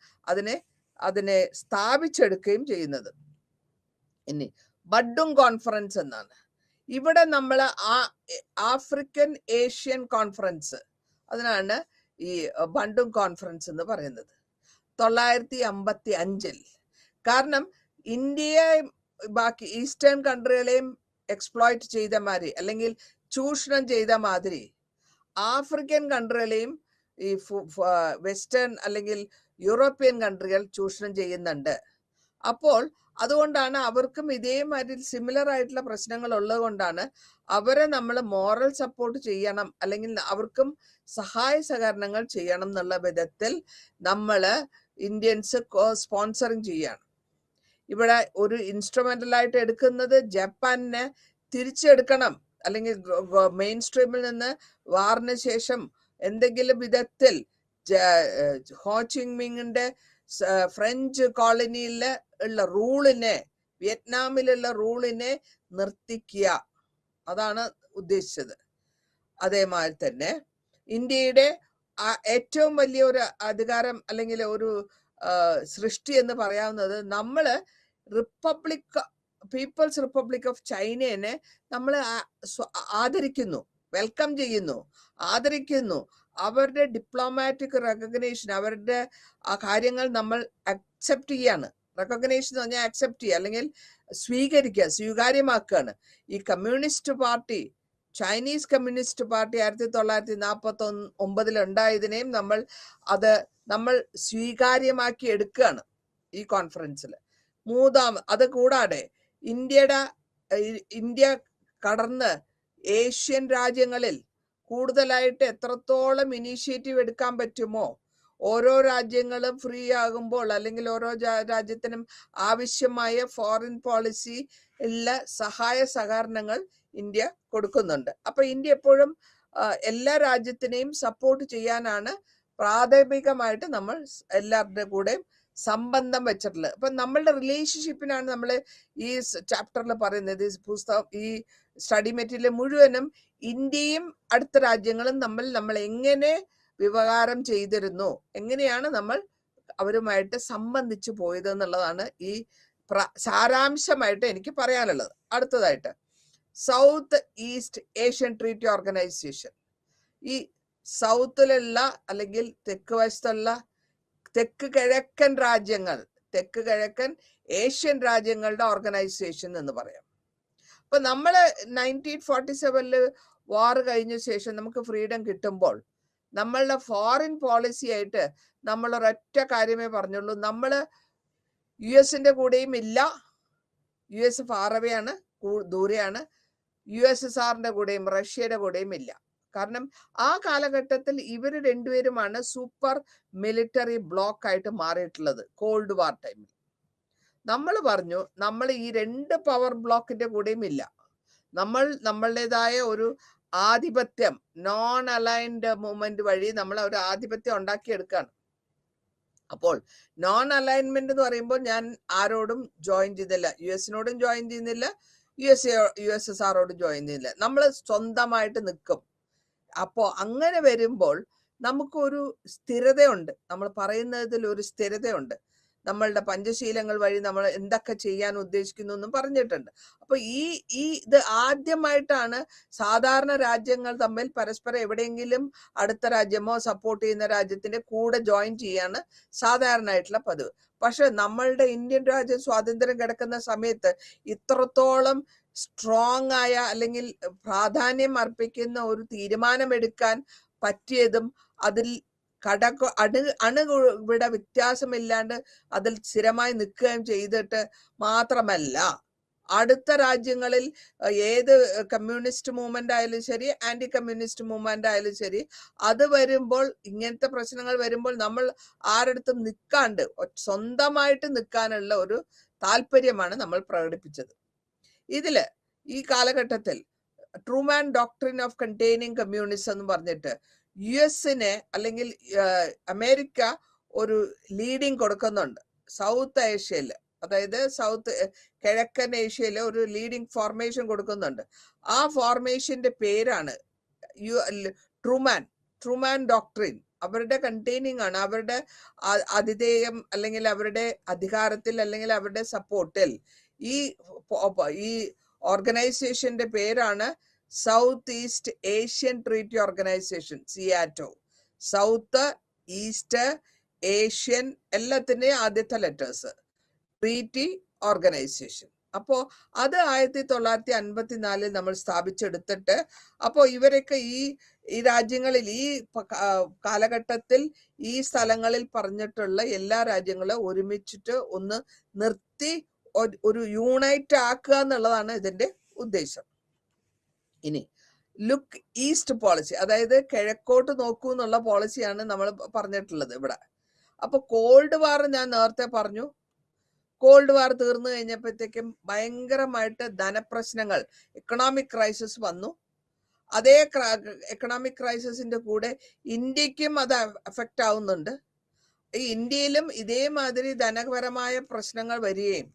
അതിനെ സ്ഥാപിച്ചെടുക്കുകയും ചെയ്യുന്നത്. ഇനി ബഡ്ഡുങ് കോൺഫറൻസ് എന്നാണ്. ഇവിടെ നമ്മൾ ആഫ്രിക്കൻ ഏഷ്യൻ കോൺഫറൻസ്, അതിനാണ് ഈ ബഡ്ഡുങ് കോൺഫറൻസ് എന്ന് പറയുന്നത് 1955. കാരണം ഇന്ത്യയെ ബാക്കി ഈസ്റ്റേൺ കൺട്രികളെയും എക്സ്പ്ലോയിറ്റ് ചെയ്ത മാതിരി, അല്ലെങ്കിൽ ചൂഷണം ചെയ്ത മാതിരി ആഫ്രിക്കൻ കൺട്രികളെയും ഈ വെസ്റ്റേൺ അല്ലെങ്കിൽ യൂറോപ്യൻ കൺട്രികൾ ചൂഷണം ചെയ്യുന്നുണ്ട്. അപ്പോൾ അതുകൊണ്ടാണ് അവർക്കും ഇതേമാതിരി സിമിലർ ആയിട്ടുള്ള പ്രശ്നങ്ങൾ ഉള്ളത് കൊണ്ടാണ് അവരെ നമ്മൾ മോറൽ സപ്പോർട്ട് ചെയ്യണം, അല്ലെങ്കിൽ അവർക്കും സഹായ സഹകരണങ്ങൾ ചെയ്യണം എന്നുള്ള വിധത്തിൽ നമ്മൾ ഇന്ത്യൻസ് സ്പോൺസറിങ് ചെയ്യാണ്. ഇവിടെ ഒരു ഇൻസ്ട്രുമെന്റൽ ആയിട്ട് എടുക്കുന്നത് ജപ്പാനെ തിരിച്ചെടുക്കണം, അല്ലെങ്കിൽ മെയിൻ സ്ട്രീമിൽ നിന്ന് വാറിന് ശേഷം എന്തെങ്കിലും വിധത്തിൽ ഹോച്ചിമിങ്ങിന്റെ ഫ്രഞ്ച് കോളനിയിൽ ഉള്ള റൂളിനെ, വിയറ്റ്നാമിലുള്ള റൂളിനെ നിർത്തിക്കുക, അതാണ് ഉദ്ദേശിച്ചത്. അതേമാതിരി തന്നെ ഇന്ത്യയുടെ ഏറ്റവും വലിയ ഒരു അധികാരം അല്ലെങ്കിൽ ഒരു സൃഷ്ടി എന്ന് പറയാവുന്നത്, നമ്മള് പീപ്പിൾസ് റിപ്പബ്ലിക് ഓഫ് ചൈനയെ നമ്മൾ ആദരിക്കുന്നു, വെൽക്കം ചെയ്യുന്നു, ആദരിക്കുന്നു. അവരുടെ ഡിപ്ലോമാറ്റിക് റെക്കഗ്നേഷൻ, അവരുടെ ആ കാര്യങ്ങൾ നമ്മൾ അക്സെപ്റ്റ് ചെയ്യാണ്. റെക്കഗ്നേഷൻ എന്ന് പറഞ്ഞാൽ അക്സെപ്റ്റ് ചെയ്യുക, അല്ലെങ്കിൽ സ്വീകരിക്കുക, സ്വീകാര്യമാക്കുകയാണ്. ഈ communist party, Chinese communist party 1949 ഉണ്ടായതിനെയും നമ്മൾ സ്വീകാര്യമാക്കി എടുക്കുകയാണ് ഈ കോൺഫറൻസിൽ. അത് കൂടാതെ ഇന്ത്യ കടന്ന് ഏഷ്യൻ രാജ്യങ്ങളിൽ കൂടുതലായിട്ട് എത്രത്തോളം ഇനീഷ്യേറ്റീവ് എടുക്കാൻ പറ്റുമോ, ഓരോ രാജ്യങ്ങളും ഫ്രീ ആകുമ്പോൾ അല്ലെങ്കിൽ ഓരോ രാജ്യത്തിനും ആവശ്യമായ ഫോറിൻ പോളിസി ഉള്ള സഹായ സഹകരണങ്ങൾ ഇന്ത്യ കൊടുക്കുന്നുണ്ട്. അപ്പൊ ഇന്ത്യ എപ്പോഴും എല്ലാ രാജ്യത്തിനെയും സപ്പോർട്ട് ചെയ്യാനാണ് പ്രാഥമികമായിട്ട് നമ്മൾ എല്ലാവരുടെ കൂടെയും സംബന്ധം വെച്ചിട്ടുള്ളത്. അപ്പൊ നമ്മളുടെ റിലേഷൻഷിപ്പിനാണ് നമ്മൾ ഈ ചാപ്റ്ററിൽ പറയുന്നത്. ഈ സ്റ്റഡി മെറ്റീരിയൽ മുഴുവനും ഇന്ത്യയും അടുത്ത രാജ്യങ്ങളും നമ്മൾ എങ്ങനെ വ്യവഹാരം ചെയ്തിരുന്നു, എങ്ങനെയാണ് നമ്മൾ അവരുമായിട്ട് സംബന്ധിച്ചു പോയത് എന്നുള്ളതാണ് ഈ സാരാംശമായിട്ട് എനിക്ക് പറയാനുള്ളത്. അടുത്തതായിട്ട് south east Asian treaty organisation. ഈ സൗത്തിലുള്ള അല്ലെങ്കിൽ തെക്ക് വശത്തുള്ള തെക്ക് കിഴക്കൻ ഏഷ്യൻ രാജ്യങ്ങളുടെ ഓർഗനൈസേഷൻ എന്ന് പറയാം. അപ്പൊ നമ്മള് 1947 വാർ കഴിഞ്ഞ ശേഷം നമുക്ക് ഫ്രീഡം കിട്ടുമ്പോൾ നമ്മളുടെ ഫോറിൻ പോളിസി ആയിട്ട് നമ്മൾ ഒരൊറ്റ കാര്യമേ പറഞ്ഞുള്ളൂ, നമ്മള് US കൂടെയും ഇല്ല, US ഫാറവെയാണ്, ദൂരെയാണ്, USSRന്റെ കൂടെയും റഷ്യയുടെ കൂടെയും ഇല്ല. കാരണം ആ കാലഘട്ടത്തിൽ ഇവര് രണ്ടുപേരുമാണ് സൂപ്പർ മിലിറ്ററി ബ്ലോക്ക് ആയിട്ട് മാറിയിട്ടുള്ളത് കോൾഡ് വാർ ടൈമിൽ. നമ്മൾ പറഞ്ഞു നമ്മൾ ഈ 2 പവർ ബ്ലോക്കിന്റെ കൂടെയും ഇല്ല, നമ്മളുടേതായ ഒരു ആധിപത്യം, നോൺ അലൈൻഡ് മൂവ്മെന്റ് വഴി നമ്മൾ ഒരു ആധിപത്യം ഉണ്ടാക്കിയെടുക്കുകയാണ്. അപ്പോൾ നോൺ അലൈൻമെന്റ് എന്ന് പറയുമ്പോൾ ഞാൻ ആരോടും ജോയിൻ ചെയ്തില്ല, US ജോയിൻ ചെയ്യുന്നില്ല, USSRോടും ജോയിൻ ചെയ്യുന്നില്ല, നമ്മൾ സ്വന്തമായിട്ട് നിൽക്കും. അപ്പോ അങ്ങനെ വരുമ്പോൾ നമുക്കൊരു സ്ഥിരതയുണ്ട്, നമ്മൾ പറയുന്നതിൽ ഒരു സ്ഥിരതയുണ്ട്. നമ്മളുടെ പഞ്ചശീലങ്ങൾ വഴി നമ്മൾ എന്തൊക്കെ ചെയ്യാൻ ഉദ്ദേശിക്കുന്നു എന്നും പറഞ്ഞിട്ടുണ്ട്. അപ്പൊ ഇത് ആദ്യമായിട്ടാണ് സാധാരണ രാജ്യങ്ങൾ തമ്മിൽ പരസ്പരം എവിടെയെങ്കിലും അടുത്ത രാജ്യമോ സപ്പോർട്ട് ചെയ്യുന്ന രാജ്യത്തിന്റെ കൂടെ ജോയിൻ ചെയ്യാണ് സാധാരണയായിട്ടുള്ള പതിവ്. പക്ഷെ നമ്മളുടെ ഇന്ത്യൻ രാജ്യം സ്വാതന്ത്ര്യം കിടക്കുന്ന സമയത്ത് ഇത്രത്തോളം സ്ട്രോങ് ആയ അല്ലെങ്കിൽ പ്രാധാന്യം അർപ്പിക്കുന്ന ഒരു തീരുമാനമെടുക്കാൻ പറ്റിയതും അതിൽ അണുവിട വ്യത്യാസമില്ലാണ്ട് അതിൽ സ്ഥിരമായി നിൽക്കുകയും ചെയ്തിട്ട് മാത്രമല്ല, അടുത്ത രാജ്യങ്ങളിൽ ഏത് കമ്മ്യൂണിസ്റ്റ് മൂവ്മെന്റ് ആയാലും ശരി, ആന്റി കമ്മ്യൂണിസ്റ്റ് മൂവ്മെന്റ് ആയാലും ശരി, അത് വരുമ്പോൾ, ഇങ്ങനത്തെ പ്രശ്നങ്ങൾ വരുമ്പോൾ നമ്മൾ ആരടുത്തും നിൽക്കാണ്ട് സ്വന്തമായിട്ട് നിൽക്കാനുള്ള ഒരു താല്പര്യമാണ് നമ്മൾ പ്രകടിപ്പിച്ചത്. ഈ കാലഘട്ടത്തിൽ Truman doctrine of containing communism എന്ന് പറഞ്ഞിട്ട് US-നെ അല്ലെങ്കിൽ അമേരിക്ക ഒരു ലീഡിങ് കൊടുക്കുന്നുണ്ട് സൗത്ത് ഏഷ്യയിൽ, അതായത് കിഴക്കൻ ഏഷ്യയിൽ ഒരു ലീഡിങ് ഫോർമേഷൻ കൊടുക്കുന്നുണ്ട്. ആ ഫോർമേഷന്റെ പേരാണ് ട്രൂമാൻ ഡോക്ട്രിൻ. അവരുടെ കണ്ടെയ്നിങ് ആണ്, അവരുടെ ആതിഥേയം അല്ലെങ്കിൽ അവരുടെ അധികാരത്തിൽ അല്ലെങ്കിൽ അവരുടെ സപ്പോർട്ടിൽ ഈ ഓർഗനൈസേഷന്റെ പേരാണ് south east Asian treaty organisation, SEATO. South east Asian എല്ലാത്തിന്റെയും ആദ്യത്തെ ലെറ്റേഴ്സ്, ട്രീറ്റി ഓർഗനൈസേഷൻ. അപ്പോ അത് 1954 നമ്മൾ സ്ഥാപിച്ചെടുത്തിട്ട്, അപ്പോ ഇവരൊക്കെ ഈ രാജ്യങ്ങളിൽ ഈ കാലഘട്ടത്തിൽ ഈ സ്ഥലങ്ങളിൽ പറഞ്ഞിട്ടുള്ള എല്ലാ രാജ്യങ്ങളും ഒരുമിച്ചിട്ട് ഒന്ന് നിർത്തി ഒരു യൂണൈറ്റ് ആക്കുക എന്നുള്ളതാണ് ഇതിന്റെ ഉദ്ദേശം. ഇനി ലുക്ക് ഈസ്റ്റ് പോളിസി, അതായത് കിഴക്കോട്ട് നോക്കൂ എന്നുള്ള പോളിസിയാണ് നമ്മൾ പറഞ്ഞിട്ടുള്ളത് ഇവിടെ. അപ്പൊ കോൾഡ് വാർ ഞാൻ നേരത്തെ പറഞ്ഞു, കോൾഡ് വാർ തീർന്നു കഴിഞ്ഞപ്പോഴത്തേക്കും ഭയങ്കരമായിട്ട് ധനപ്രശ്നങ്ങൾ, എക്കണോമിക് ക്രൈസിസ് വന്നു. അതേ എക്കണോമിക് ക്രൈസിസിന്റെ കൂടെ ഇന്ത്യക്കും അത് അഫക്റ്റ് ആവുന്നുണ്ട്. ഈ ഇന്ത്യയിലും ഇതേമാതിരി ധനപരമായ പ്രശ്നങ്ങൾ വരികയും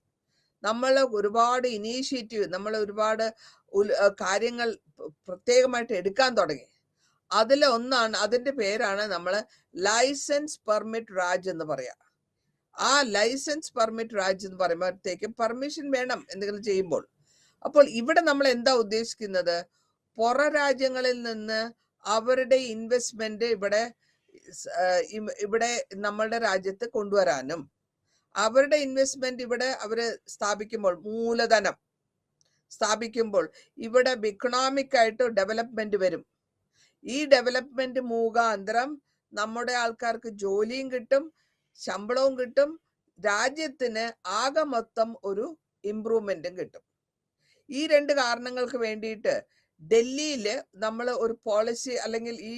നമ്മൾ ഒരുപാട് ഇനീഷ്യേറ്റീവ്, നമ്മൾ ഒരുപാട് കാര്യങ്ങൾ പ്രത്യേകമായിട്ട് എടുക്കാൻ തുടങ്ങി. അതിലൊന്നാണ്, അതിന്റെ പേരാണ് നമ്മൾ ലൈസൻസ് പെർമിറ്റ് രാജ് എന്ന് പറയാം. ആ ലൈസൻസ് പെർമിറ്റ് രാജ് എന്ന് പറയുമ്പോഴത്തേക്കും പെർമിഷൻ വേണം എന്തെങ്കിലും ചെയ്യുമ്പോൾ. അപ്പോൾ ഇവിടെ നമ്മൾ എന്താ ഉദ്ദേശിക്കുന്നത്? പുറ രാജ്യങ്ങളിൽ നിന്ന് അവരുടെ ഇൻവെസ്റ്റ്മെന്റ് ഇവിടെ നമ്മളുടെ രാജ്യത്ത് കൊണ്ടുവരാനും, അവരുടെ ഇൻവെസ്റ്റ്മെന്റ് ഇവിടെ അവര് സ്ഥാപിക്കുമ്പോൾ, മൂലധനം സ്ഥാപിക്കുമ്പോൾ ഇവിടെ ഇക്കണോമിക് ആയിട്ട് ഡെവലപ്മെന്റ് വരും. ഈ ഡെവലപ്മെന്റ് മുഖാന്തരം നമ്മുടെ ആൾക്കാർക്ക് ജോലിയും കിട്ടും, ശമ്പളവും കിട്ടും, രാജ്യത്തിന് ആകെ മൊത്തം ഒരു ഇംപ്രൂവ്മെന്റും കിട്ടും. ഈ രണ്ട് കാരണങ്ങൾക്ക് വേണ്ടിയിട്ട് ഡൽഹിയില് നമ്മൾ ഒരു പോളിസി, അല്ലെങ്കിൽ ഈ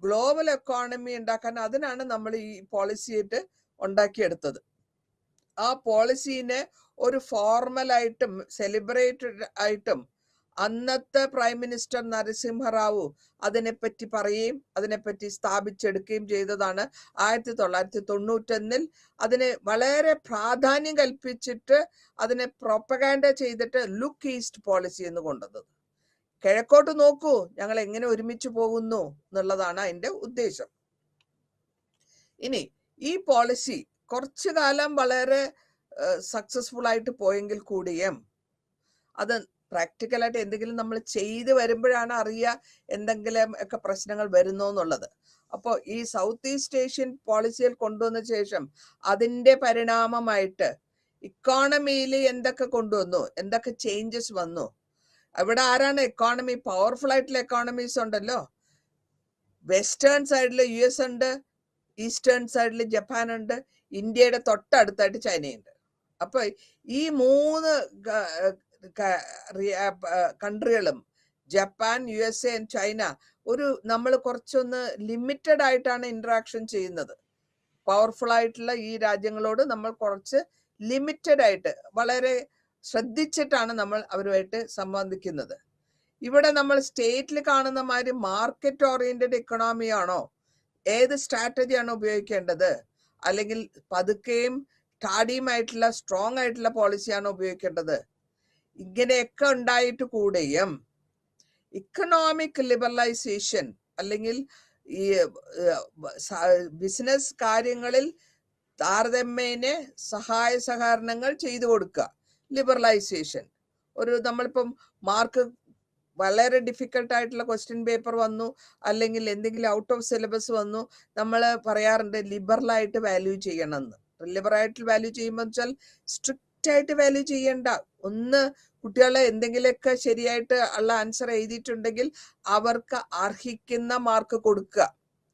ഗ്ലോബൽ എക്കോണമി ഉണ്ടാക്കാൻ, അതിനാണ് നമ്മൾ ഈ പോളിസിയായിട്ട് ഉണ്ടാക്കിയെടുത്തത്. ആ പോളിസീനെ ഒരു ഫോർമലായിട്ടും സെലിബ്രേറ്റഡ് ആയിട്ടും അന്നത്തെ പ്രൈം മിനിസ്റ്റർ നരസിംഹറാവു അതിനെപ്പറ്റി പറയുകയും അതിനെപ്പറ്റി സ്ഥാപിച്ചെടുക്കുകയും ചെയ്തതാണ് 1991. അതിന് വളരെ പ്രാധാന്യം കൽപ്പിച്ചിട്ട് അതിനെ പ്രൊപ്പഗാൻഡ ചെയ്തിട്ട് ലുക്ക് ഈസ്റ്റ് പോളിസി എന്ന് കൊണ്ടുവന്നത്. കിഴക്കോട്ട് നോക്കൂ, ഞങ്ങൾ എങ്ങനെ ഒരുമിച്ച് പോകുന്നു എന്നുള്ളതാണ് അതിന്റെ ഉദ്ദേശം. ഇനി ഈ പോളിസി കുറച്ചു കാലം വളരെ സക്സസ്ഫുൾ ആയിട്ട് പോയെങ്കിൽ കൂടിയും അത് പ്രാക്ടിക്കലായിട്ട് എന്തെങ്കിലും നമ്മൾ ചെയ്ത് വരുമ്പോഴാണ് അറിയുക എന്തെങ്കിലും ഒക്കെ പ്രശ്നങ്ങൾ വരുന്നോ എന്നുള്ളത്. അപ്പോൾ ഈ സൗത്ത് ഈസ്റ്റ് ഏഷ്യൻ പോളിസിയിൽ കൊണ്ടുവന്ന ശേഷം അതിന്റെ പരിണാമമായിട്ട് ഇക്കോണമിയിൽ എന്തൊക്കെ കൊണ്ടുവന്നു, എന്തൊക്കെ ചേഞ്ചസ് വന്നു. ഇവിടെ ആരാണ് എക്കോണമി, പവർഫുൾ ആയിട്ടുള്ള എക്കോണമീസ് ഉണ്ടല്ലോ. വെസ്റ്റേൺ സൈഡിൽ US ഉണ്ട്, ഈസ്റ്റേൺ സൈഡിൽ ജപ്പാൻ ഉണ്ട്, ഇന്ത്യയുടെ തൊട്ടടുത്തായിട്ട് ചൈനയുണ്ട്. അപ്പൊ ഈ 3 കൺട്രികളും, ജപ്പാൻ, USA ആൻഡ് ചൈന, നമ്മൾ കുറച്ചൊന്ന് ലിമിറ്റഡ് ആയിട്ടാണ് ഇന്ററാക്ഷൻ ചെയ്യുന്നത്. പവർഫുൾ ആയിട്ടുള്ള ഈ രാജ്യങ്ങളോട് നമ്മൾ കുറച്ച് ലിമിറ്റഡ് ആയിട്ട്, വളരെ ശ്രദ്ധിച്ചിട്ടാണ് നമ്മൾ അവരുമായിട്ട് സംബന്ധിക്കുന്നത്. ഇവിടെ നമ്മൾ സ്റ്റേറ്റിൽ കാണുന്ന മാതിരി മാർക്കറ്റ് ഓറിയന്റഡ് എക്കണോമി ആണോ, ഏത് സ്ട്രാറ്റജിയാണ് ഉപയോഗിക്കേണ്ടത്, അല്ലെങ്കിൽ പതുക്കെയും ടാഡിയുമായിട്ടുള്ള സ്ട്രോങ് ആയിട്ടുള്ള പോളിസിയാണ് ഉപയോഗിക്കേണ്ടത്, ഇങ്ങനെയൊക്കെ ഉണ്ടായിട്ട് കൂടെയും ഇക്കണോമിക് ലിബറലൈസേഷൻ, അല്ലെങ്കിൽ ഈ ബിസിനസ് കാര്യങ്ങളിൽ താരതമ്യേന സഹായ സഹകരണങ്ങൾ ചെയ്തു കൊടുക്കുക, ലിബറലൈസേഷൻ. നമ്മളിപ്പം മാർക്ക് വളരെ ഡിഫിക്കൽട്ട് ആയിട്ടുള്ള ക്വസ്റ്റ്യൻ പേപ്പർ വന്നു, അല്ലെങ്കിൽ എന്തെങ്കിലും ഔട്ട് ഓഫ് സിലബസ് വന്നു, നമ്മൾ പറയാറുണ്ട് ലിബറലായിട്ട് വാല്യൂ ചെയ്യണമെന്ന്. ലിബറലായിട്ട് വാല്യൂ ചെയ്യുമ്പോൾ വെച്ചാൽ സ്ട്രിക്റ്റ് ആയിട്ട് വാല്യൂ ചെയ്യണ്ട. കുട്ടികളെ എന്തെങ്കിലുമൊക്കെ ശരിയായിട്ട് ഉള്ള ആൻസർ എഴുതിയിട്ടുണ്ടെങ്കിൽ അവർക്ക് അർഹിക്കുന്ന മാർക്ക് കൊടുക്കുക.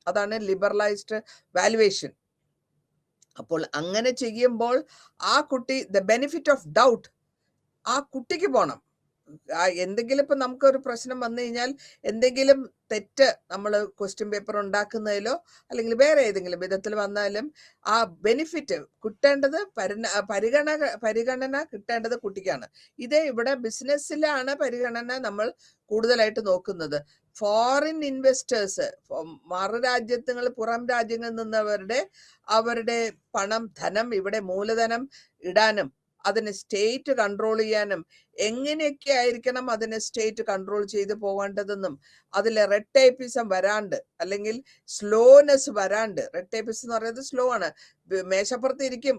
അതാണ് ലിബറലൈസ്ഡ് വാല്യുവേഷൻ. അപ്പോൾ അങ്ങനെ ചെയ്യുമ്പോൾ ആ കുട്ടി, ദ ബെനിഫിറ്റ് ഓഫ് ഡൗട്ട് ആ കുട്ടിക്ക് പോണം. എന്തെങ്കിലും ഇപ്പൊ നമുക്കൊരു പ്രശ്നം വന്നു കഴിഞ്ഞാൽ, എന്തെങ്കിലും തെറ്റ് നമ്മൾ ക്വസ്റ്റ്യൻ പേപ്പർ ഉണ്ടാക്കുന്നതിലോ അല്ലെങ്കിൽ വേറെ ഏതെങ്കിലും വിധത്തിൽ വന്നാലും ആ ബെനിഫിറ്റ് കിട്ടേണ്ടത്, പരിഗണന കിട്ടേണ്ടത് കുട്ടിക്കാണ്. ഇതേ ഇവിടെ ബിസിനസ്സിലാണ് പരിഗണന നമ്മൾ കൂടുതലായിട്ട് നോക്കുന്നത്. ഫോറിൻ ഇൻവെസ്റ്റേഴ്സ്, മറുരാജ്യങ്ങൾ, പുറം രാജ്യങ്ങളിൽ നിന്നവരുടെ ധനം ഇവിടെ മൂലധനം ഇടാനും അതിനെ സ്റ്റേറ്റ് കൺട്രോൾ ചെയ്യാനും എങ്ങനെയൊക്കെ ആയിരിക്കണം അതിനെ സ്റ്റേറ്റ് കൺട്രോൾ ചെയ്ത് പോകേണ്ടതെന്നും, അതിലെ റെഡ് ടേപ്പിസം വരാണ്ട്, അല്ലെങ്കിൽ സ്ലോനെസ് വരാണ്ട്. റെഡ് ടേപ്പിസം എന്ന് പറയുന്നത് സ്ലോ ആണ്. മേശപ്പുറത്ത് ഇരിക്കും,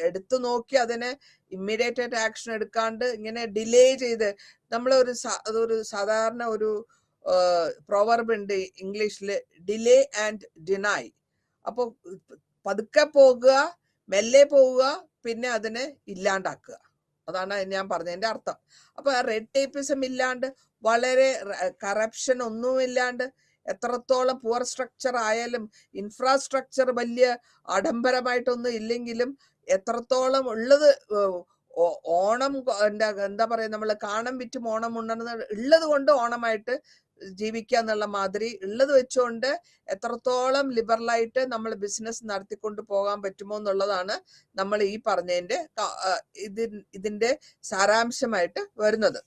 എടുത്തു നോക്കി അതിനെ ഇമ്മീഡിയറ്റ് ആയിട്ട് ആക്ഷൻ എടുക്കാണ്ട് ഇങ്ങനെ ഡിലേ ചെയ്ത്, അതൊരു സാധാരണ ഒരു പ്രോവർബ് ഉണ്ട് ഇംഗ്ലീഷിൽ, ഡിലേ ആൻഡ് ഡിനൈ. അപ്പൊ പതുക്കെ പോകുക, മെല്ലെ പോവുക, പിന്നെ അതിനെ ഇല്ലാണ്ടാക്കുക. അതാണ് ഞാൻ പറഞ്ഞതിന്റെ അർത്ഥം. അപ്പൊ റെഡ് ടേപ്പിസം ഇല്ലാണ്ട്, വളരെ കറപ്ഷൻ ഒന്നുമില്ലാണ്ട്, എത്രത്തോളം പുവർ സ്ട്രക്ചർ ആയാലും, ഇൻഫ്രാസ്ട്രക്ചർ വലിയ ആഡംബരമായിട്ടൊന്നും ഇല്ലെങ്കിലും, എത്രത്തോളം ഉള്ളത് ഓണം എന്താ പറയാ, നമ്മൾ കാണം വിറ്റും ഓണം ഉണ്ടെന്ന് ഉള്ളത് കൊണ്ട് ഓണമായിട്ട് ജീവിക്കുക എന്നുള്ള മാതിരി ഉള്ളത് വെച്ചുകൊണ്ട് എത്രത്തോളം ലിബറലായിട്ട് നമ്മൾ ബിസിനസ് നടത്തിക്കൊണ്ട് പോകാൻ പറ്റുമോ എന്നുള്ളതാണ് നമ്മൾ ഈ പറഞ്ഞതിന്റെ ഇതിന്റെ സാരാംശമായിട്ട് വരുന്നത്.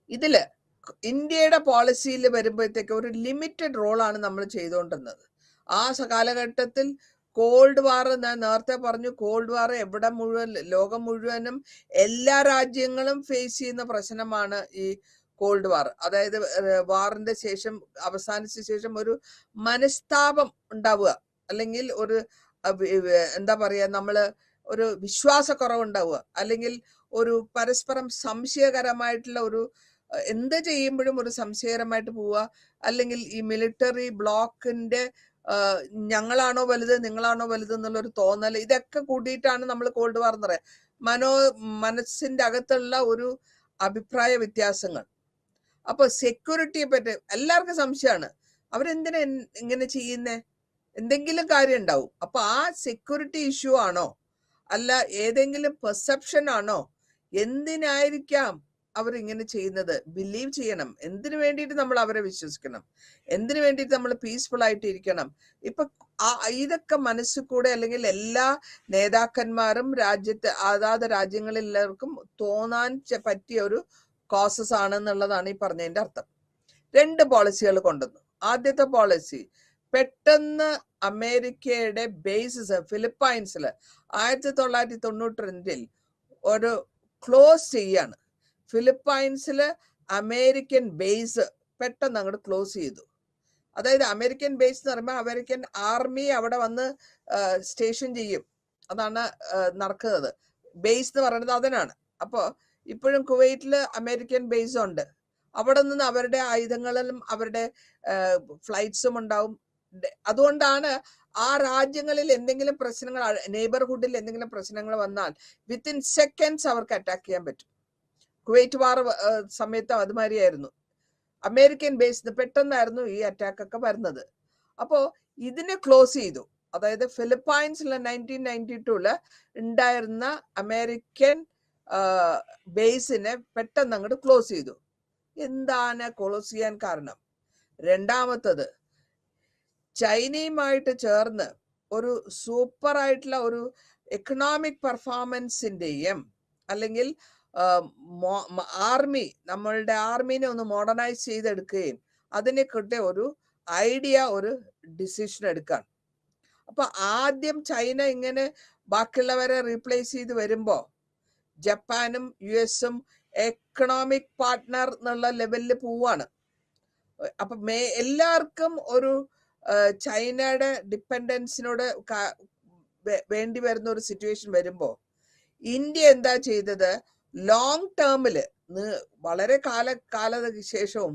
ഇതില് ഇന്ത്യയുടെ പോളിസിയിൽ വരുമ്പോഴത്തേക്ക് ഒരു ലിമിറ്റഡ് റോളാണ് നമ്മൾ ചെയ്തുകൊണ്ടിരുന്നത്. ആ കാലഘട്ടത്തിൽ കോൾഡ് വാർ, ഞാൻ നേരത്തെ പറഞ്ഞു, കോൾഡ് വാർ എവിടെ മുഴുവൻ, ലോകം മുഴുവനും എല്ലാ രാജ്യങ്ങളും ഫേസ് ചെയ്യുന്ന പ്രശ്നമാണ് ഈ കോൾഡ് വാർ. അതായത് വാറിന്റെ ശേഷം, അവസാനിച്ച ശേഷം ഒരു മനസ്താപം ഉണ്ടാവുക, അല്ലെങ്കിൽ ഒരു എന്താ പറയാ, നമ്മള് ഒരു വിശ്വാസക്കുറവുണ്ടാവുക, അല്ലെങ്കിൽ ഒരു പരസ്പരം സംശയകരമായിട്ടുള്ള ഒരു എന്ത് ചെയ്യുമ്പോഴും ഒരു സംശയകരമായിട്ട് പോവുക, അല്ലെങ്കിൽ ഈ മിലിറ്ററി ബ്ലോക്കിന്റെ ഞങ്ങളാണോ വലുത് നിങ്ങളാണോ വലുത് എന്നുള്ളൊരു തോന്നൽ, ഇതൊക്കെ കൂട്ടിയിട്ടാണ് നമ്മൾ കോൾഡ് വാർ എന്ന് പറയാം. മനസ്സിന്റെ അകത്തുള്ള ഒരു അഭിപ്രായ വ്യത്യാസങ്ങൾ. അപ്പൊ സെക്യൂരിറ്റിയെ പറ്റി എല്ലാവർക്കും സംശയമാണ്, അവരെന്തിനാ ഇങ്ങനെ ചെയ്യുന്നേ, എന്തെങ്കിലും കാര്യം ഉണ്ടാവും. അപ്പൊ ആ സെക്യൂരിറ്റി ഇഷ്യൂ ആണോ, അല്ല ഏതെങ്കിലും പെർസെപ്ഷൻ ആണോ, എന്തിനായിരിക്കാം അവരിങ്ങനെ ചെയ്യുന്നത്? ബിലീവ് ചെയ്യണം. എന്തിനു വേണ്ടിയിട്ട് നമ്മൾ അവരെ വിശ്വസിക്കണം? എന്തിനു വേണ്ടിയിട്ട് നമ്മൾ പീസ്ഫുൾ ആയിട്ട് ഇരിക്കണം? ഇപ്പൊ ഇതൊക്കെ മനസ്സിൽ കൂടെ, അല്ലെങ്കിൽ എല്ലാ നേതാക്കന്മാരും അതാത് രാജ്യങ്ങളിലെല്ലാവർക്കും തോന്നാൻ പറ്റിയ ഒരു കോസസ് ആണെന്നുള്ളതാണ് ഈ പറഞ്ഞതിന്റെ അർത്ഥം. 2 പോളിസികൾ കൊണ്ടുവന്നു. ആദ്യത്തെ പോളിസി, പെട്ടെന്ന് അമേരിക്കയുടെ ബേസസ് ഫിലിപ്പൈൻസിൽ 1992 ഒരു ക്ലോസ് ചെയ്യാണ്. ഫിലിപ്പൈൻസില് അമേരിക്കൻ ബേസ് പെട്ടെന്ന് അങ്ങോട്ട് ക്ലോസ് ചെയ്തു. അതായത് അമേരിക്കൻ ബേസ് എന്ന് പറയുമ്പോൾ അമേരിക്കൻ ആർമി അവിടെ വന്ന് സ്റ്റേഷൻ ചെയ്യും, അതാണ് നടക്കുന്നത്. ബേസ് എന്ന് പറയുന്നത് അതിനാണ്. അപ്പോൾ ഇപ്പോഴും കുവൈറ്റില് അമേരിക്കൻ ബേസ് ഉണ്ട്. അവിടെ നിന്ന് അവരുടെ ആയുധങ്ങളിലും അവരുടെ ഫ്ലൈറ്റ്സും ഉണ്ടാവും. അതുകൊണ്ടാണ് ആ രാജ്യങ്ങളിൽ എന്തെങ്കിലും പ്രശ്നങ്ങൾ, നെയ്ബർഹുഡിൽ എന്തെങ്കിലും പ്രശ്നങ്ങൾ വന്നാൽ വിത്തിൻ സെക്കൻഡ്സ് അവർക്ക് അറ്റാക്ക് ചെയ്യാൻ പറ്റും. കുവൈറ്റ് വാർ സമയത്ത് അതുമാതിരിയായിരുന്നു. അമേരിക്കൻ ബേസിന് പെട്ടെന്നായിരുന്നു ഈ അറ്റാക്ക് ഒക്കെ വരുന്നത്. അപ്പോ ഇതിനെ ക്ലോസ് ചെയ്തു. അതായത് ഫിലിപ്പൈൻസിലെ 1992 ഉണ്ടായിരുന്ന അമേരിക്കൻ ബേസിനെ പെട്ടെന്ന് അങ്ങോട്ട് ക്ലോസ് ചെയ്തു. എന്താണ് ക്ലോസ് ചെയ്യാൻ കാരണം? രണ്ടാമത്തത്, ചൈനയുമായിട്ട് ചേർന്ന് ഒരു സൂപ്പർ ആയിട്ടുള്ള ഒരു എക്കണോമിക് പെർഫോമൻസിന്റെയും, അല്ലെങ്കിൽ ആർമി, നമ്മളുടെ ആർമീനെ ഒന്ന് മോഡേണൈസ് ചെയ്തെടുക്കുകയും അതിനെ കിട്ടിയ ഒരു ഐഡിയ, ഒരു ഡിസിഷൻ എടുക്കാൻ. അപ്പൊ ആദ്യം ചൈന ഇങ്ങനെ ബാക്കിയുള്ളവരെ റീപ്ലേസ് ചെയ്ത് വരുമ്പോ ജപ്പാനും US-ഉം എക്കണോമിക് പാർട്ട്ണർ എന്നുള്ള ലെവലിൽ പോവാണ്. അപ്പൊ എല്ലാവർക്കും ഒരു ചൈനയുടെ ഡിപ്പെൻഡൻസിനോട് വേണ്ടി വരുന്ന ഒരു സിറ്റുവേഷൻ വരുമ്പോ ഇന്ത്യ എന്താ ചെയ്തത്? ലോങ് ടേമില് വളരെ കാലത്തിന് ശേഷവും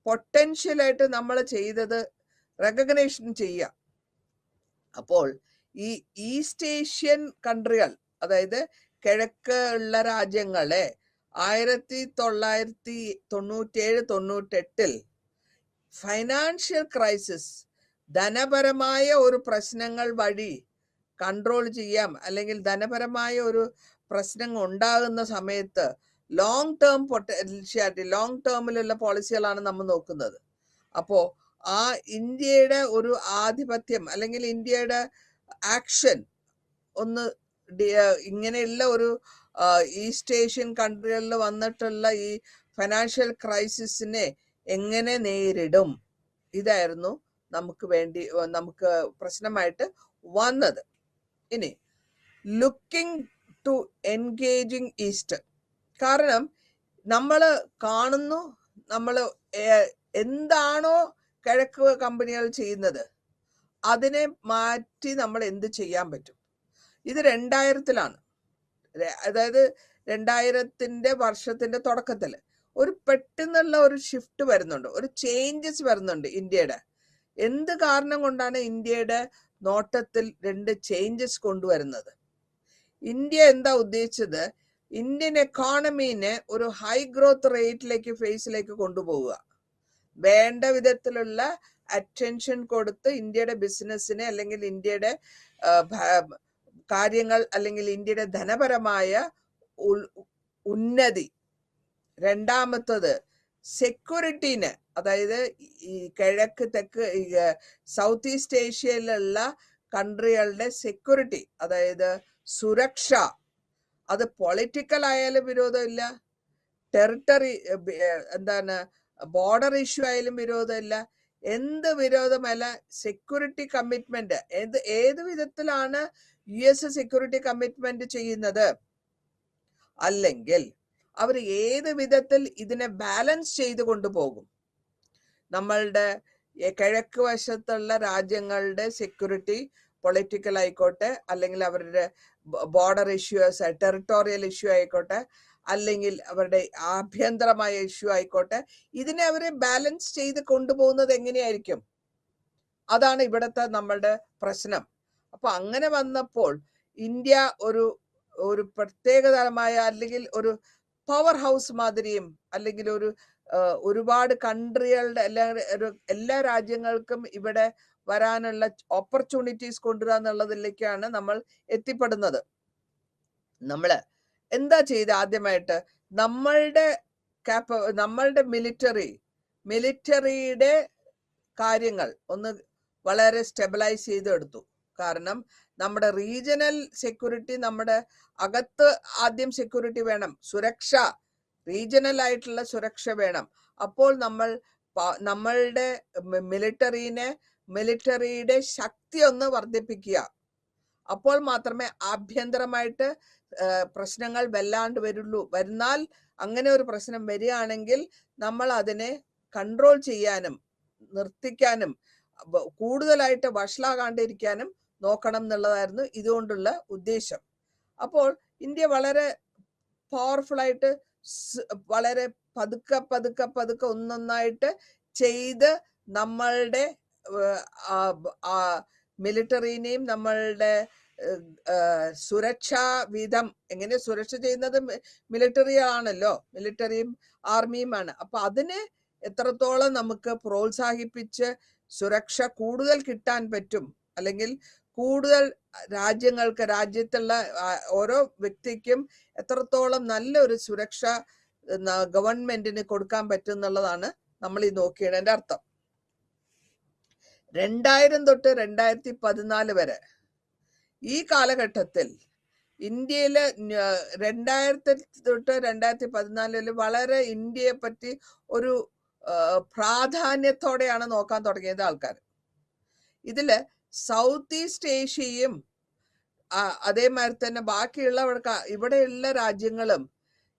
പൊട്ടൻഷ്യലായിട്ട് നമ്മൾ ചെയ്തത് റെക്കഗ്നേഷൻ ചെയ്യുക. അപ്പോൾ ഈ ഈസ്റ്റ് ഏഷ്യൻ കൺട്രികൾ, അതായത് കിഴക്ക് ഉള്ള രാജ്യങ്ങളെ 1997-98 ഫൈനാൻഷ്യൽ ക്രൈസിസ്, ധനപരമായ ഒരു പ്രശ്നങ്ങൾ വഴി കൺട്രോൾ ചെയ്യാം, അല്ലെങ്കിൽ ധനപരമായ ഒരു പ്രശ്നങ്ങൾ ഉണ്ടാകുന്ന സമയത്ത് ലോങ് ടേം പൊട്ടൻഷ്യാലിറ്റി, ലോങ് ടേമിലുള്ള പോളിസികളാണ് നമ്മൾ നോക്കുന്നത്. അപ്പോ ആ ഇന്ത്യയുടെ ഒരു ആധിപത്യം, അല്ലെങ്കിൽ ഇന്ത്യയുടെ ആക്ഷൻ ഒന്ന് ഇങ്ങനെയുള്ള ഒരു ഈസ്റ്റ് ഏഷ്യൻ കൺട്രികളിൽ വന്നിട്ടുള്ള ഈ ഫൈനാൻഷ്യൽ ക്രൈസിസിനെ എങ്ങനെ നേരിടും, ഇതായിരുന്നു നമുക്ക് പ്രശ്നമായിട്ട് വന്നത്. ഇനി ലുക്കിംഗ് ടു എൻഗേജിങ് ഈസ്റ്റ്, കാരണം നമ്മൾ കാണുന്നു, നമ്മൾ എന്താണോ കിഴക്ക് കമ്പനികൾ ചെയ്യുന്നത് അതിനെ മാറ്റി നമ്മൾ എന്ത് ചെയ്യാൻ പറ്റും? ഇത് 2000-ലാണ്, അതായത് 2000-ന്റെ വർഷത്തിന്റെ തുടക്കത്തിൽ ഒരു പെട്ടെന്നുള്ള ഒരു ഷിഫ്റ്റ് വരുന്നുണ്ട്, ഒരു ചേഞ്ചസ് വരുന്നുണ്ട് ഇന്ത്യയുടെ. എന്ത് കാരണം കൊണ്ടാണ് ഇന്ത്യയുടെ നോട്ടത്തിൽ 2 ചേഞ്ചസ് കൊണ്ടുവരുന്നത്? ഇന്ത്യ എന്താ ഉദ്ദേശിച്ചത്? ഇന്ത്യൻ എക്കോണമീനെ ഒരു ഹൈ ഗ്രോത്ത് റേറ്റിലേക്ക് ഫേസിലേക്ക് കൊണ്ടുപോവുക. വേണ്ട വിധത്തിലുള്ള അറ്റൻഷൻ കൊടുത്ത് ഇന്ത്യയുടെ ബിസിനസ്സിനെ അല്ലെങ്കിൽ ഇന്ത്യയുടെ കാര്യങ്ങൾ അല്ലെങ്കിൽ ഇന്ത്യയുടെ ധനപരമായ ഉന്നതി. രണ്ടാമത്തത് സെക്യൂരിറ്റീന്, അതായത് ഈ കിഴക്ക് തെക്ക് സൗത്ത് ഈസ്റ്റ് ഏഷ്യയിലുള്ള കൺട്രികളുടെ സെക്യൂരിറ്റി, അതായത് സുരക്ഷ. അത് പൊളിറ്റിക്കൽ ആയാലും വിരോധമില്ല, ടെറിട്ടറി എന്താണ് ബോർഡർ ഇഷ്യൂ ആയാലും വിരോധമില്ല, എന്ത് വിരോധമല്ല. സെക്യൂരിറ്റി കമ്മിറ്റ്മെന്റ് ഏത് വിധത്തിലാണ് US സെക്യൂരിറ്റി കമ്മിറ്റ്മെന്റ് ചെയ്യുന്നത്? അല്ലെങ്കിൽ അവർ ഏത് വിധത്തിൽ ഇതിനെ ബാലൻസ് ചെയ്ത് കൊണ്ടുപോകും? നമ്മളുടെ കിഴക്ക് വശത്തുള്ള രാജ്യങ്ങളുടെ സെക്യൂരിറ്റി പൊളിറ്റിക്കൽ ആയിക്കോട്ടെ, അല്ലെങ്കിൽ അവരുടെ ബോർഡർ ഇഷ്യൂസ് ടെറിട്ടോറിയൽ ഇഷ്യൂ ആയിക്കോട്ടെ, അല്ലെങ്കിൽ അവരുടെ ആഭ്യന്തരമായ ഇഷ്യൂ ആയിക്കോട്ടെ, ഇതിനെ അവരെ ബാലൻസ് ചെയ്ത് കൊണ്ടുപോകുന്നത് എങ്ങനെയായിരിക്കും? അതാണ് ഇവിടുത്തെ നമ്മളുടെ പ്രശ്നം. അപ്പൊ അങ്ങനെ വന്നപ്പോൾ ഇന്ത്യ ഒരു പ്രത്യേകതരമായ അല്ലെങ്കിൽ ഒരു പവർ ഹൗസ് മാതിരിയും, അല്ലെങ്കിൽ ഒരുപാട് കൺട്രികളുടെ എല്ലാ രാജ്യങ്ങൾക്കും ഇവിടെ വരാനുള്ള ഓപ്പർച്യൂണിറ്റീസ് കൊണ്ടുവരിക എന്നുള്ളതിലേക്കാണ് നമ്മൾ എത്തിപ്പെടുന്നത്. നമ്മള് എന്താ ചെയ്ത് ആദ്യമായിട്ട് നമ്മളുടെ മിലിറ്ററിയുടെ കാര്യങ്ങൾ ഒന്ന് വളരെ സ്റ്റെബിലൈസ് ചെയ്തെടുത്തു. കാരണം നമ്മുടെ റീജിയണൽ സെക്യൂരിറ്റി, നമ്മുടെ അകത്ത് ആദ്യം സെക്യൂരിറ്റി വേണം, സുരക്ഷ, റീജിയണൽ ആയിട്ടുള്ള സുരക്ഷ വേണം. അപ്പോൾ നമ്മളുടെ മിലിറ്ററിയുടെ ശക്തി ഒന്ന് വർദ്ധിപ്പിക്കുക. അപ്പോൾ മാത്രമേ ആഭ്യന്തരമായിട്ട് പ്രശ്നങ്ങൾ വല്ലാണ്ട് വരുന്നാൽ അങ്ങനെ ഒരു പ്രശ്നം വരികയാണെങ്കിൽ നമ്മൾ അതിനെ കൺട്രോൾ ചെയ്യാനും നിർത്തിക്കാനും കൂടുതലായിട്ട് വഷളാകാണ്ടിരിക്കാനും നോക്കണം എന്നുള്ളതായിരുന്നു ഇതുകൊണ്ടുള്ള ഉദ്ദേശം. അപ്പോൾ ഇന്ത്യ വളരെ പവർഫുൾ ആയിട്ട് വളരെ പതുക്കെ ഒന്നൊന്നായിട്ട് ചെയ്ത് നമ്മളുടെ മിലിറ്ററിനെയും നമ്മളുടെ സുരക്ഷാ വിധം, എങ്ങനെ സുരക്ഷ ചെയ്യുന്നത് മിലിറ്ററി ആണല്ലോ, മിലിറ്ററിയും ആർമിയുമാണ്. അപ്പൊ അതിനെ എത്രത്തോളം നമുക്ക് പ്രോത്സാഹിപ്പിച്ച് സുരക്ഷ കൂടുതൽ കിട്ടാൻ പറ്റും, അല്ലെങ്കിൽ കൂടുതൽ രാജ്യത്തുള്ള ഓരോ വ്യക്തിക്കും എത്രത്തോളം നല്ലൊരു സുരക്ഷ ഗവൺമെന്റിന് കൊടുക്കാൻ പറ്റും എന്നുള്ളതാണ് നമ്മൾ ഈ നോക്കിയതിന്റെ അർത്ഥം. 2000 തൊട്ട് 2014 വരെ ഈ കാലഘട്ടത്തിൽ ഇന്ത്യയില് 2000 തൊട്ട് 2014 വളരെ ഇന്ത്യയെ പറ്റി ഒരു പ്രാധാന്യത്തോടെയാണ് നോക്കാൻ തുടങ്ങിയത് ആൾക്കാർ. ഇതില് സൗത്ത് ഈസ്റ്റ് ഏഷ്യയും അതേമാതിരി തന്നെ ബാക്കിയുള്ള ഇവിടെയുള്ള രാജ്യങ്ങളും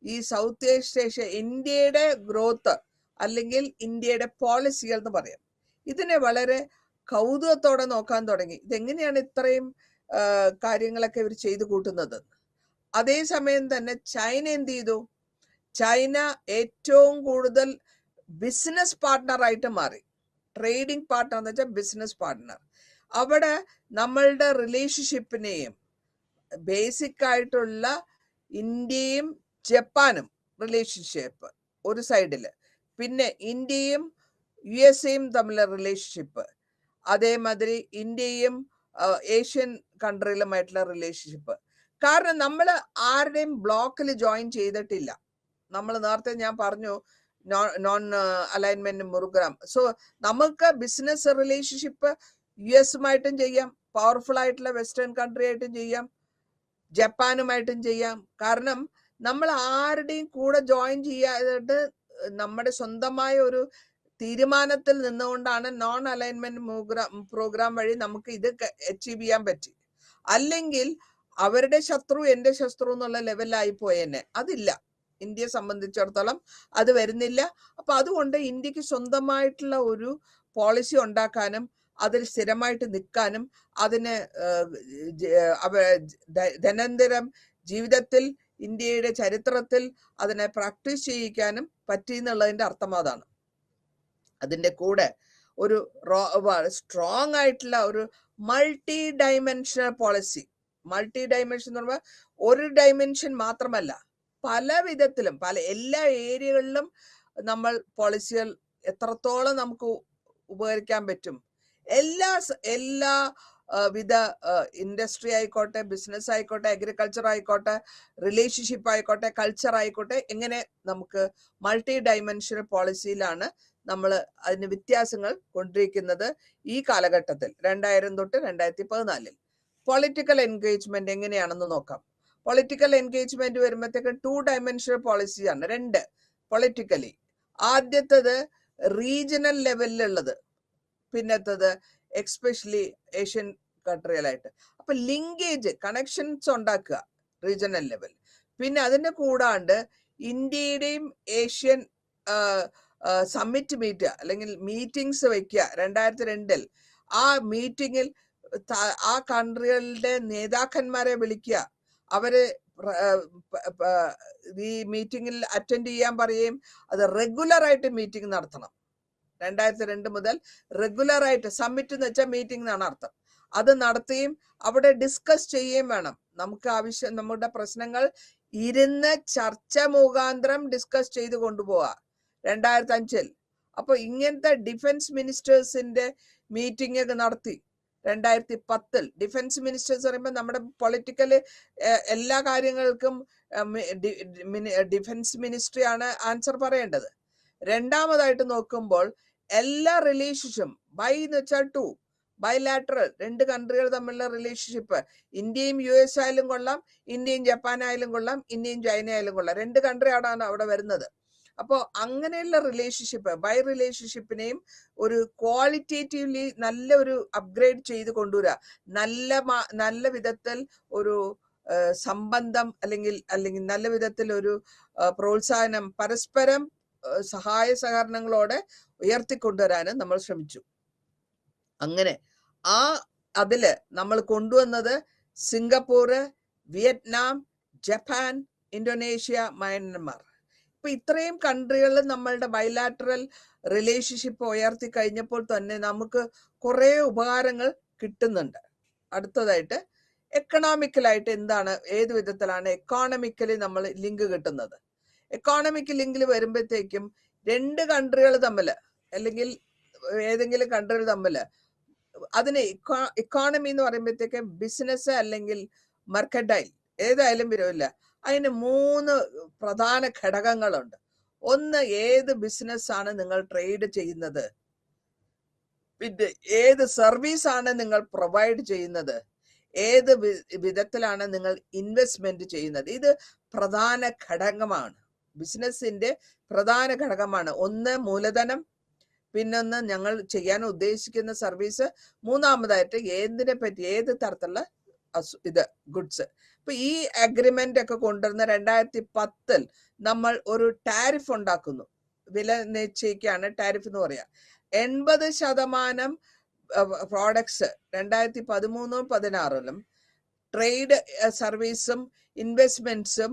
ഈ സൗത്ത് ഈസ്റ്റ് ഏഷ്യ ഇന്ത്യയുടെ ഗ്രോത്ത് അല്ലെങ്കിൽ ഇന്ത്യയുടെ പോളിസികൾ എന്ന് പറയാം, ഇതിനെ വളരെ കൗതുകത്തോടെ നോക്കാൻ തുടങ്ങി. ഇതെങ്ങനെയാണ് ഇത്രയും കാര്യങ്ങളൊക്കെ ഇവർ ചെയ്തു കൂട്ടുന്നത്? അതേസമയം തന്നെ ചൈന എന്ത് ചെയ്തു? ചൈന ഏറ്റവും കൂടുതൽ ബിസിനസ് പാർട്ട്ണറായിട്ട് മാറി. ട്രേഡിംഗ് പാർട്ട്ണർ എന്ന് വെച്ചാൽ ബിസിനസ് പാർട്ട്ണർ. അവിടെ നമ്മളുടെ റിലേഷൻഷിപ്പിനെയും ബേസിക് ആയിട്ടുള്ള ഇന്ത്യയും ജപ്പാനും റിലേഷൻഷിപ്പ് ഒരു സൈഡില്, പിന്നെ ഇന്ത്യയും USA തമ്മിലുള്ള റിലേഷൻഷിപ്പ്, അതേമാതിരി ഇന്ത്യയും ഏഷ്യൻ കൺട്രികളുമായിട്ടുള്ള റിലേഷൻഷിപ്പ്. കാരണം നമ്മൾ ആരുടെയും ബ്ലോക്കിൽ ജോയിൻ ചെയ്തിട്ടില്ല. നമ്മൾ നേരത്തെ ഞാൻ പറഞ്ഞു നോൺ അലൈൻമെന്റ് പ്രോഗ്രാം. സോ നമുക്ക് ബിസിനസ് റിലേഷൻഷിപ്പ് US-ഉമായിട്ടും ചെയ്യാം, പവർഫുൾ ആയിട്ടുള്ള വെസ്റ്റേൺ കൺട്രി ആയിട്ടും ചെയ്യാം, ജപ്പാനുമായിട്ടും ചെയ്യാം. കാരണം നമ്മൾ ആരുടെയും കൂടെ ജോയിൻ ചെയ്യാതെ നമ്മുടെ സ്വന്തമായ ഒരു തീരുമാനത്തിൽ നിന്നുകൊണ്ടാണ് നോൺ അലൈൻമെന്റ് പ്രോഗ്രാം വഴി നമുക്ക് ഇത് അച്ചീവ് ചെയ്യാൻ പറ്റി. അല്ലെങ്കിൽ അവരുടെ ശത്രു എന്റെ ശത്രു എന്നുള്ള ലെവലായി പോയെന്നെ. അതില്ല, ഇന്ത്യയെ സംബന്ധിച്ചിടത്തോളം അത് വരുന്നില്ല. അപ്പൊ അതുകൊണ്ട് ഇന്ത്യക്ക് സ്വന്തമായിട്ടുള്ള ഒരു പോളിസി ഉണ്ടാക്കാനും അതിൽ സ്ഥിരമായിട്ട് നിൽക്കാനും അതിന് ദൈനംദിനം ജീവിതത്തിൽ ഇന്ത്യയുടെ ചരിത്രത്തിൽ അതിനെ പ്രാക്ടീസ് ചെയ്യിക്കാനും പറ്റി എന്നുള്ളതിന്റെ അർത്ഥം അതാണ്. അതിന്റെ കൂടെ ഒരു സ്ട്രോങ് ആയിട്ടുള്ള ഒരു multi dimensional policy, multi dimension എന്ന് പറയുമ്പോൾ ഒരു ഡയമെൻഷൻ മാത്രമല്ല, പല വിധത്തിലും എല്ലാ ഏരിയകളിലും നമ്മൾ പോളിസികൾ എത്രത്തോളം നമുക്ക് ഉപകരിക്കാൻ പറ്റും, എല്ലാ വിധ ഇൻഡസ്ട്രി ആയിക്കോട്ടെ, ബിസിനസ് ആയിക്കോട്ടെ, അഗ്രികൾച്ചർ ആയിക്കോട്ടെ, റിലേഷൻഷിപ്പ് ആയിക്കോട്ടെ, കൾച്ചർ ആയിക്കോട്ടെ, എങ്ങനെ നമുക്ക് മൾട്ടി ഡയമെൻഷണൽ പോളിസിയിലാണ് നമ്മൾ അതിന് വ്യത്യാസങ്ങൾ കൊണ്ടിരിക്കുന്നത് ഈ കാലഘട്ടത്തിൽ 2000 തൊട്ട് 2014. പൊളിറ്റിക്കൽ എൻഗേജ്മെന്റ് എങ്ങനെയാണെന്ന് നോക്കാം. പൊളിറ്റിക്കൽ എൻഗേജ്മെന്റ് വരുമ്പോഴത്തേക്ക് 2 ഡയമെൻഷണൽ പോളിസിയാണ്, 2 പൊളിറ്റിക്കലി. ആദ്യത്തത് റീജിയണൽ ലെവലിലുള്ളത്, പിന്നത്തത് എക്സ്പെഷ്യലി ഏഷ്യൻ കൺട്രികളായിട്ട്. അപ്പൊ ലിങ്കേജ് കണക്ഷൻസ് ഉണ്ടാക്കുക റീജിയണൽ ലെവൽ. പിന്നെ അതിന്റെ കൂടാണ്ട് ഇന്ത്യയുടെയും ഏഷ്യൻ സമ്മിറ്റ് മീറ്റ് അല്ലെങ്കിൽ മീറ്റിംഗ്സ് വെക്കുക 2002. ആ മീറ്റിങ്ങിൽ ആ കൺട്രികളുടെ നേതാക്കന്മാരെ വിളിക്കുക, അവര് ഈ മീറ്റിങ്ങിൽ അറ്റൻഡ് ചെയ്യാൻ പറയുകയും അത് റെഗുലർ ആയിട്ട് മീറ്റിംഗ് നടത്തണം. 2002 മുതൽ റെഗുലർ ആയിട്ട്, സമ്മിറ്റ് എന്ന് വെച്ചാൽ മീറ്റിംഗ് എന്നാണ് അർത്ഥം, അത് നടത്തുകയും അവിടെ ഡിസ്കസ് ചെയ്യുകയും വേണം. നമുക്ക് നമ്മുടെ പ്രശ്നങ്ങൾ ഇരുന്ന് ചർച്ച മുഖാന്തരം ഡിസ്കസ് ചെയ്ത് കൊണ്ടുപോവാ 2005. അപ്പൊ ഇങ്ങനത്തെ ഡിഫൻസ് മിനിസ്റ്റേഴ്സിന്റെ മീറ്റിംഗ് ഒക്കെ നടത്തി 2010. ഡിഫൻസ് മിനിസ്റ്റേഴ്സ് പറയുമ്പോൾ നമ്മുടെ പൊളിറ്റിക്കൽ എല്ലാ കാര്യങ്ങൾക്കും ഡിഫൻസ് മിനിസ്ട്രിയാണ് ആൻസർ പറയേണ്ടത്. രണ്ടാമതായിട്ട് നോക്കുമ്പോൾ എല്ലാ റിലേഷൻഷിപ്പും, ബൈ എന്ന് വെച്ചാൽ 2, ബൈലാറ്ററൽ, 2 കൺട്രികൾ തമ്മിലുള്ള റിലേഷൻഷിപ്പ്, ഇന്ത്യയും US ആയാലും കൊള്ളാം, ഇന്ത്യയും ജപ്പാൻ ആയാലും കൊള്ളാം, ഇന്ത്യയും ചൈന ആയാലും കൊള്ളാം, 2 കൺട്രിയാണ് അവിടെ വരുന്നത്. അപ്പോൾ അങ്ങനെയുള്ള റിലേഷൻഷിപ്പ്, ബൈ റിലേഷൻഷിപ്പിനെയും ഒരു ക്വാളിറ്റേറ്റീവ്ലി നല്ല ഒരു അപ്ഗ്രേഡ് ചെയ്ത് കൊണ്ടുവരിക, നല്ല വിധത്തിൽ ഒരു സംബന്ധം അല്ലെങ്കിൽ നല്ല വിധത്തിൽ ഒരു പ്രോത്സാഹനം, പരസ്പരം സഹായ സഹകരണങ്ങളോടെ ഉയർത്തിക്കൊണ്ടുവരാനും നമ്മൾ ശ്രമിച്ചു. അങ്ങനെ അതില് നമ്മൾ കൊണ്ടുവന്നത് സിംഗപ്പൂർ, വിയറ്റ്നാം, ജപ്പാൻ, ഇന്തോനേഷ്യ, മയൻമാർ. ഇപ്പൊ ഇത്രയും കൺട്രികളിൽ നമ്മളുടെ ബൈലാറ്ററൽ റിലേഷൻഷിപ്പ് ഉയർത്തി കഴിഞ്ഞപ്പോൾ തന്നെ നമുക്ക് കുറെ ഉപകാരങ്ങൾ കിട്ടുന്നുണ്ട്. അടുത്തതായിട്ട് എക്കണോമിക്കലായിട്ട് എന്താണ്, ഏത് വിധത്തിലാണ് എക്കോണമിക്കലി നമ്മൾ ലിങ്ക് കിട്ടുന്നത്? എക്കോണമിക് ലിങ്കിൽ വരുമ്പോഴത്തേക്കും 2 കൺട്രികൾ തമ്മിൽ അല്ലെങ്കിൽ ഏതെങ്കിലും കൺട്രികൾ തമ്മിൽ, അതിന് ഇക്കോണമി എന്ന് പറയുമ്പോഴത്തേക്ക് ബിസിനസ് അല്ലെങ്കിൽ മെർക്കൻഡൈൽ ഏതായാലും വിരവില്ല, അതിന് 3 പ്രധാന ഘടകങ്ങളുണ്ട്. ഒന്ന്, ഏത് ബിസിനസ് ആണ് നിങ്ങൾ ട്രേഡ് ചെയ്യുന്നത്, പിന്നെ ഏത് സർവീസ് ആണ് നിങ്ങൾ പ്രൊവൈഡ് ചെയ്യുന്നത്, ഏത് വിധത്തിലാണ് നിങ്ങൾ ഇൻവെസ്റ്റ്മെന്റ് ചെയ്യുന്നത്. ഇത് പ്രധാന ഘടകമാണ്, ബിസിനസിന്റെ പ്രധാന ഘടകമാണ്. ഒന്ന് മൂലധനം, പിന്നൊന്ന് ഞങ്ങൾ ചെയ്യാൻ ഉദ്ദേശിക്കുന്ന സർവീസ്, മൂന്നാമതായിട്ട് ഏത് തരത്തിലുള്ള ഗുഡ്സ്. ഇപ്പൊ ഈ അഗ്രിമെന്റ് ഒക്കെ കൊണ്ടുവരുന്ന 2010 നമ്മൾ ഒരു ടാരിഫ് ഉണ്ടാക്കുന്നു, വില നിശ്ചയിക്കാണ് ടാരിഫ് എന്ന് പറയാ. 80% പ്രോഡക്ട്സ് 2013-16 ട്രേഡ് സർവീസും ഇൻവെസ്റ്റ്മെന്റ്സും